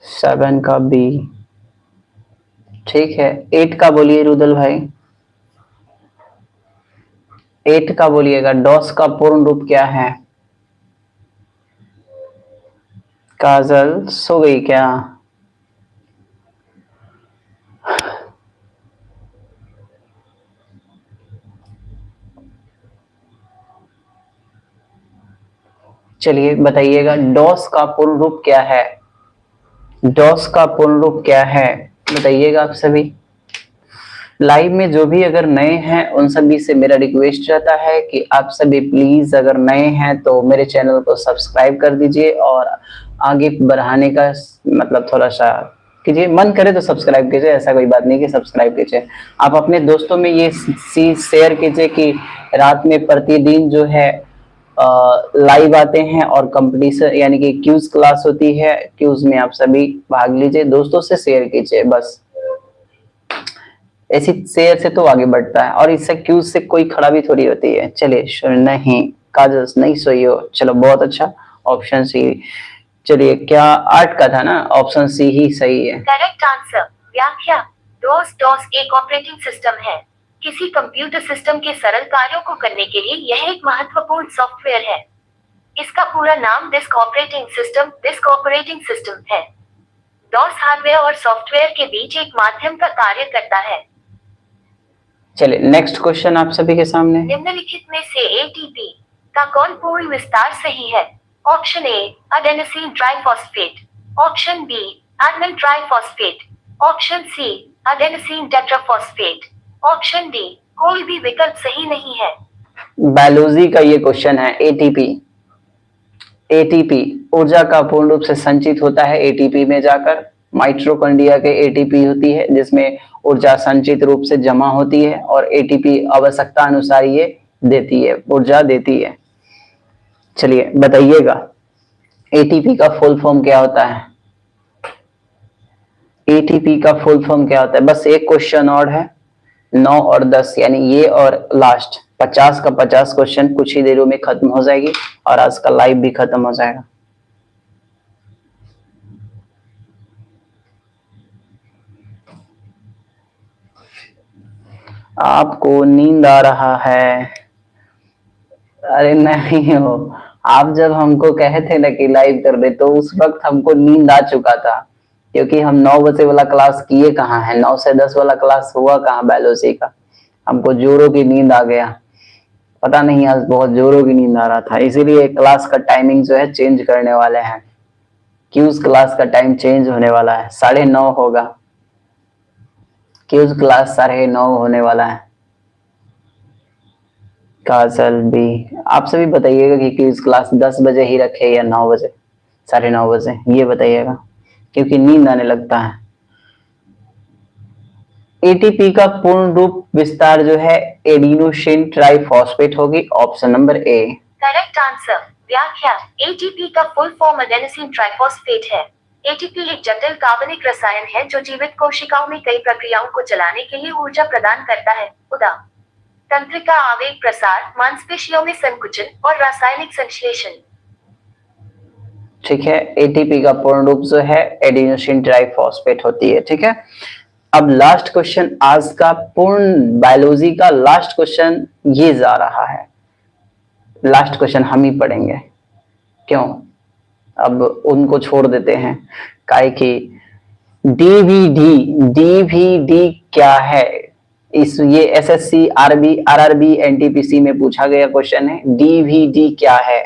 7 का B. ठीक है, 8 का बोलिए रुदल भाई। 8 का बोलिएगा, डॉस का पूर्ण रूप क्या है? काजल सो गई क्या? चलिए बताइएगा, डॉस का पूर्ण रूप क्या है? डॉस का पूर्ण रूप क्या है, बताइएगा आप सभी। लाइव में जो भी अगर नए हैं उन सभी से मेरा रिक्वेस्ट रहता है कि आप सभी प्लीज अगर नए हैं तो मेरे चैनल को सब्सक्राइब कर दीजिए और आगे बढ़ाने का मतलब थोड़ा सा कीजिए, मन करे तो सब्सक्राइब कीजिए, ऐसा कोई बात नहीं कि सब्सक्राइब कीजिए। आप अपने दोस्तों में ये चीज शेयर कीजिए कि रात में प्रतिदिन जो है लाइव आते हैं और कंपटीशन यानी कि क्यूज क्लास होती है, क्यूज में आप सभी भाग लीजिए, दोस्तों से शेयर कीजिए। बस ऐसी शेयर से तो आगे बढ़ता है और इससे क्यूज से कोई खड़ा भी थोड़ी होती है। चलिए, नहीं काजल नहीं सोई हो, चलो बहुत अच्छा, ऑप्शन सी। चलिए, क्या 8 का था ना, ऑप्शन सी ही सही है। Correct answer. व्याख्या। डॉस एक ऑपरेटिंग सिस्टम है। किसी कंप्यूटर सिस्टम के सरल कार्यों को करने के लिए यह एक महत्वपूर्ण सॉफ्टवेयर है। इसका पूरा नाम डिस्क ऑपरेटिंग सिस्टम है। डॉस हार्डवेयर और सॉफ्टवेयर के बीच एक माध्यम का कार्य करता है। चलिए नेक्स्ट क्वेश्चन आप सभी के सामने। निम्नलिखित में से एटीपी का कौन पूर्ण विस्तार सही है? Option A adenosine triphosphate, option B admin triphosphate, option C adenosine tetraphosphate, option D कोई भी विकल्प सही नहीं है। बायोलॉजी का ये क्वेश्चन है। एटीपी ऊर्जा का पूर्ण रूप से संचित होता है एटीपी में जाकर। माइटोकॉन्ड्रिया के एटीपी होती है जिसमें ऊर्जा संचित रूप से जमा होती है और एटीपी आवश्यकता अनुसार ये देती है, ऊर्जा देती है। चलिए बताइएगा, एटीपी का फुल फॉर्म क्या होता है? एटीपी का फुल फॉर्म क्या होता है? बस एक क्वेश्चन और है, 9 और 10 यानी ये और लास्ट 50 का 50 क्वेश्चन कुछ ही देरों में खत्म हो जाएगी और आज का लाइव भी खत्म हो जाएगा। आपको नींद आ रहा है? अरे नहीं हो, आप जब हमको कहे थे ना कि लाइव कर दे तो उस वक्त हमको नींद आ चुका था, क्योंकि हम 9 बजे वाला क्लास किए कहाँ है, 9 से 10 वाला क्लास हुआ कहाँ बायोलॉजी का। हमको जोरों की नींद आ गया, पता नहीं आज बहुत जोरों की नींद आ रहा था, इसीलिए क्लास का टाइमिंग जो है चेंज करने वाले हैं। क्यूज क्लास का टाइम चेंज होने वाला है, 9:30 होगा। क्यूज क्लास 9:30 होने वाला है। काजल भी, आप सभी बताइएगा कि क्यूज क्लास 10 बजे ही रखे या 9 बजे, 9:30 बजे, ये बताइएगा क्योंकि नींद आने लगता है। एटीपी का पूर्ण रूप विस्तार जो है एडिनोसिन ट्राइफॉस्फेट होगी, option number A. Correct answer. व्याख्या। एटीपी का फुल फॉर्म एडेनोसिन ट्राइफॉस्फेट है। एटीपी एक जटिल कार्बनिक रसायन है जो जीवित कोशिकाओं में कई प्रक्रियाओं को चलाने के लिए ऊर्जा प्रदान करता है। उदा तंत्रिका आवेग प्रसार, मांसपेशियों में संकुचन और रासायनिक संश्लेषण। ठीक है, एटीपी का पूर्ण रूप जो है एडिनोसिन ट्राइफॉस्फेट होती है। ठीक है, अब लास्ट क्वेश्चन, आज का पूर्ण बायोलॉजी का लास्ट क्वेश्चन ये जा रहा है। लास्ट क्वेश्चन हम ही पढ़ेंगे, क्यों, अब उनको छोड़ देते हैं, काहे कि डीवीडी क्या है? इस ये एसएससी, आरआरबी, एनटीपीसी में पूछा गया क्वेश्चन है, डीवीडी क्या है?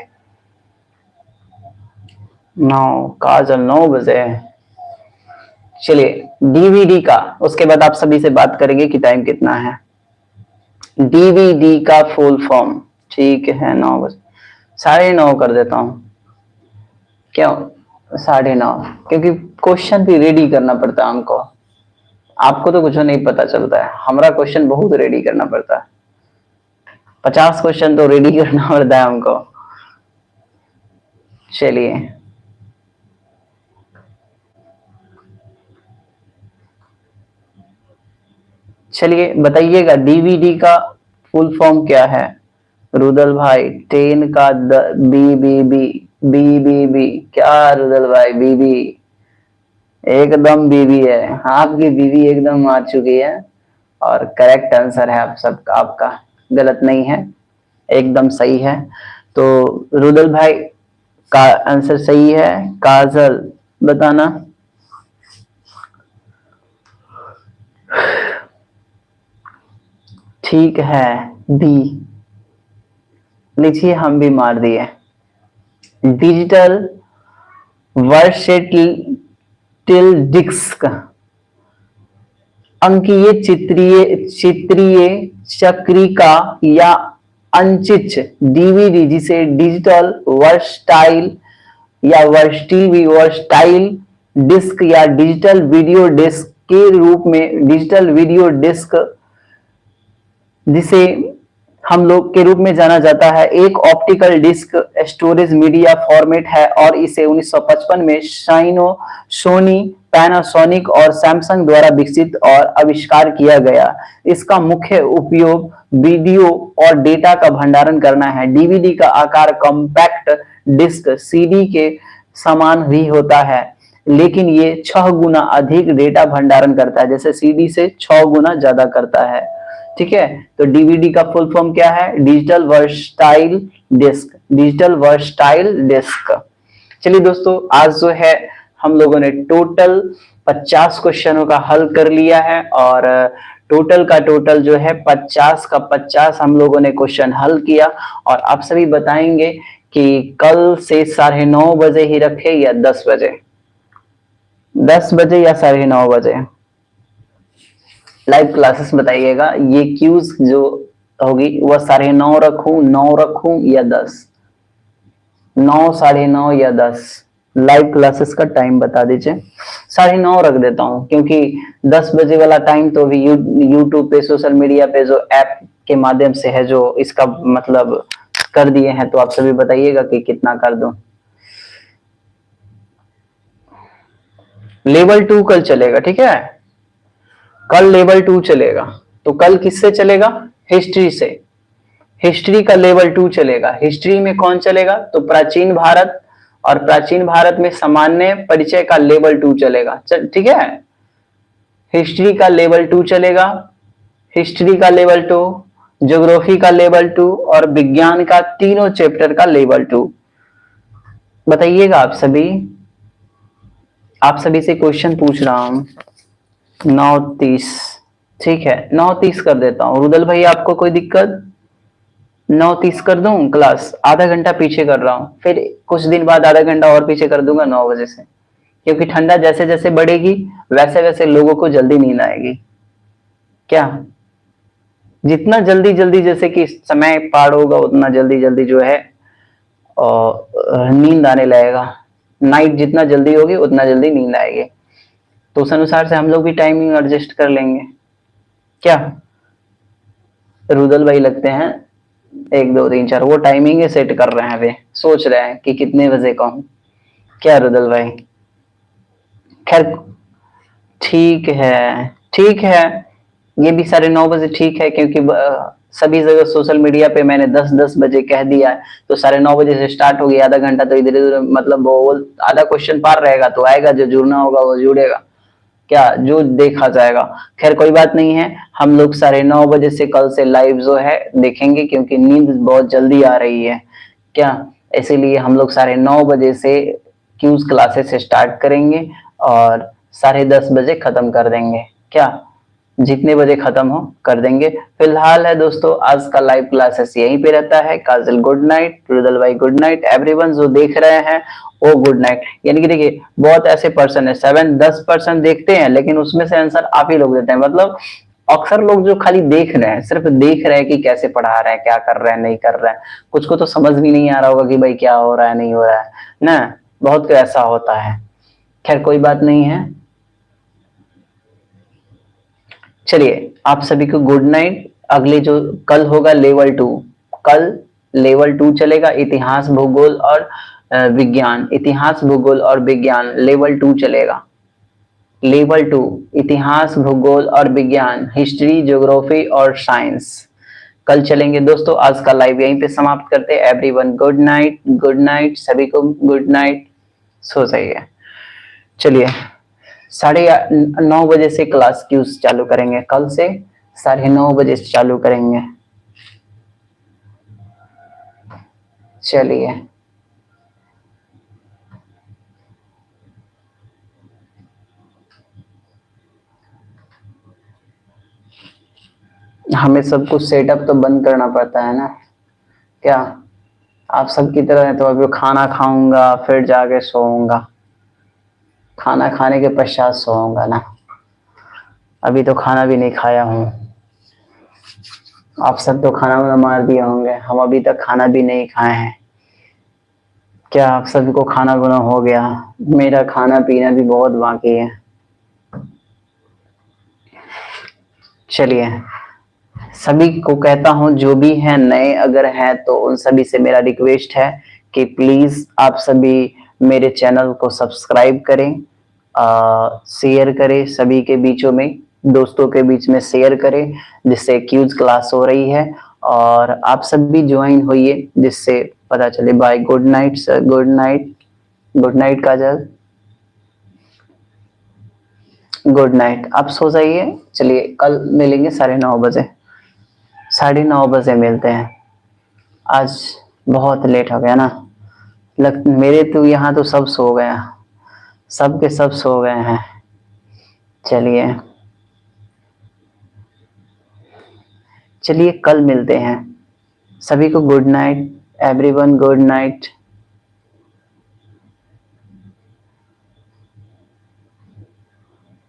9 काजल 9 बजे, चलिए डीवीडी का, उसके बाद आप सभी से बात करेंगे कि टाइम कितना है। डीवीडी का फुल फॉर्म, ठीक है 9 बजे, 9:30 कर देता हूँ, क्यों 9:30, क्योंकि क्वेश्चन भी रेडी करना पड़ता है हमको। आपको तो कुछ नहीं पता चलता है, हमारा क्वेश्चन बहुत रेडी करना पड़ता है, 50 क्वेश्चन तो रेडी करना पड़ता है हमको। चलिए चलिए बताइएगा डीवीडी का फुल फॉर्म क्या है। रुदल भाई 10 का बी क्या रुदल भाई, बीबी एकदम बीबी है, आपकी बीबी एकदम आ चुकी है और करेक्ट आंसर है आप सबका, आपका गलत नहीं है, एकदम सही है। तो रुदल भाई का आंसर सही है। काजल बताना। ठीक है बी, लीजिए हम भी मार दिए। डिजिटल वर्सेटिल डिस्क, अंकीय चित्रीय चक्रिका या अनचिच डीवीडी, जिसे डिजिटल वर्सटाइल या वर्सटाइल डिस्क या डिजिटल वीडियो डिस्क के रूप में, डिजिटल वीडियो डिस्क जिसे हम लोग के रूप में जाना जाता है, एक optical disk storage media format है और इसे 1955 में सोनी, पैनासोनिक और सैमसंग द्वारा विकसित और आविष्कार किया गया। इसका मुख्य उपयोग वीडियो और डेटा का भंडारण करना है। डीवीडी का आकार कॉम्पैक्ट डिस्क सीडी के समान ही होता है, लेकिन ये 6 गुना अधिक डेटा भंडारण करता है, जैसे सीडी से 6 गुना ज्यादा करता है। ठीक है, तो डीवीडी का फुल फॉर्म क्या है? Digital versatile disc, digital versatile disc. चलिए दोस्तों, आज जो है हम लोगों ने टोटल 50 क्वेश्चनों का हल कर लिया है और टोटल का टोटल जो है 50 का 50 हम लोगों ने क्वेश्चन हल किया। और आप सभी बताएंगे कि कल से 9:30 बजे ही रखे या 10 बजे, 10 बजे या 9:30 बजे लाइव क्लासेस बताइएगा। ये क्यूज जो होगी वह 9:30 रखूं, 9 रखूं या 10, 9, 9:30 या 10, लाइव क्लासेस का टाइम बता दीजिए। 9:30 रख देता हूं, क्योंकि 10 बजे वाला टाइम तो भी यूट्यूब पे, सोशल मीडिया पे जो ऐप के माध्यम से है, जो इसका मतलब कर दिए हैं, तो आप सभी बताइएगा कि कितना कर दूं। लेवल 2 कल चलेगा, ठीक है, कल लेवल 2 चलेगा। तो कल किससे चलेगा? हिस्ट्री से। हिस्ट्री का लेवल 2 चलेगा। हिस्ट्री में कौन चलेगा? तो प्राचीन भारत, और प्राचीन भारत में सामान्य परिचय का लेवल 2 चलेगा। ठीक है, हिस्ट्री का लेवल 2 चलेगा, हिस्ट्री का लेवल 2, ज्योग्राफी का लेवल 2 और विज्ञान का तीनों चैप्टर का लेवल 2। बताइएगा आप सभी से क्वेश्चन पूछ रहा हूं। 9:30, ठीक है 9:30 कर देता हूँ। रुदल भाई आपको कोई दिक्कत? 9:30 कर दूं क्लास, आधा घंटा पीछे कर रहा हूँ, फिर कुछ दिन बाद आधा घंटा और पीछे कर दूंगा 9 बजे से, क्योंकि ठंडा जैसे जैसे बढ़ेगी वैसे वैसे लोगों को जल्दी नींद आएगी। क्या जितना जल्दी जल्दी जैसे कि समय पार होगा उतना जल्दी जल्दी जो है नींद आने लगेगा। नाइट जितना जल्दी होगी उतना जल्दी नींद आएगी, तो उस अनुसार से हम लोग भी टाइमिंग एडजस्ट कर लेंगे। क्या रुदल भाई लगते हैं 1, 2, 3, 4 वो टाइमिंग ही सेट कर रहे हैं, वे सोच रहे हैं कि कितने बजे कहूं। क्या रुदल भाई? खैर ठीक है, ठीक है, ये भी 9:30 बजे ठीक है, क्योंकि सभी जगह सोशल मीडिया पे मैंने 10 बजे कह दिया है, तो 9:30 बजे से स्टार्ट हो गया, आधा घंटा तो इधर उधर मतलब वो आधा क्वेश्चन पार रहेगा, तो आएगा, जो जुड़ना होगा वो जुड़ेगा, क्या जो देखा जाएगा। खैर कोई बात नहीं है, हम लोग 9:30 बजे से कल से लाइव जो है देखेंगे, क्योंकि नींद बहुत जल्दी आ रही है क्या, इसीलिए हम लोग 9:30 बजे से क्यूज क्लासेस स्टार्ट करेंगे और 10:30 बजे खत्म कर देंगे। क्या जितने बजे खत्म हो कर देंगे। फिलहाल है दोस्तों, आज का लाइव क्लासेस यहीं पे रहता है। काजल गुड नाइट, रुदल भाई गुड नाइट, एवरीवन जो देख रहे हैं ओ गुड नाइट। यानी कि देखिए बहुत ऐसे पर्सन है, 7-10% देखते हैं लेकिन उसमें से आंसर आप ही लोग देते हैं। मतलब अक्सर लोग जो खाली देख रहे हैं, सिर्फ देख रहे हैं कि कैसे पढ़ा रहे हैं, क्या कर रहे हैं, नहीं कर रहे हैं, कुछ को तो समझ भी नहीं आ रहा होगा कि भाई क्या हो रहा है, नहीं हो रहा है ना। बहुत को ऐसा होता है। खैर कोई बात नहीं है। चलिए आप सभी को गुड नाइट। अगले जो कल होगा लेवल 2, कल लेवल 2 चलेगा, इतिहास भूगोल और विज्ञान। इतिहास भूगोल और विज्ञान लेवल 2 चलेगा। लेवल 2 इतिहास भूगोल और विज्ञान, हिस्ट्री ज्योग्राफी और साइंस कल चलेंगे। दोस्तों आज का लाइव यहीं पे समाप्त करते हैं। Everyone good night, good night, सभी को गुड नाइट, सो जाइए। चलिए 9:30 बजे से क्लास क्यूज चालू करेंगे, कल से 9:30 से चालू करेंगे। चलिए हमें सब कुछ सेटअप तो बंद करना पड़ता है ना, क्या आप सबकी तरह है तो अभी खाना खाऊंगा फिर जाके सोऊंगा, खाना खाने के पश्चात सोऊंगा ना, अभी तो खाना भी नहीं खाया हूँ। आप सब तो खाना वाना मार दिए होंगे, हम अभी तक खाना भी नहीं खाए हैं। क्या आप सभी को खाना वाना हो गया? मेरा खाना पीना भी बहुत बाकी है। चलिए सभी को कहता हूं जो भी हैं नए अगर हैं तो उन सभी से मेरा रिक्वेस्ट है कि प्लीज आप सभी मेरे चैनल को सब्सक्राइब करें, शेयर करें, सभी के बीचों में, दोस्तों के बीच में शेयर करें जिससे क्यूज क्लास हो रही है। और आप सब भी ज्वाइन होइए जिससे पता चले। Bye, good night sir, good night, good night Kajal, good night, आप सो जाइए। चलिए कल मिलेंगे 9:30 बजे, 9:30 बजे मिलते हैं। आज बहुत लेट हो गया ना, मेरे तो यहाँ तो सब सो गए, सब के सब सो गए हैं। चलिए चलिए कल मिलते हैं। सभी को good night, everyone good night.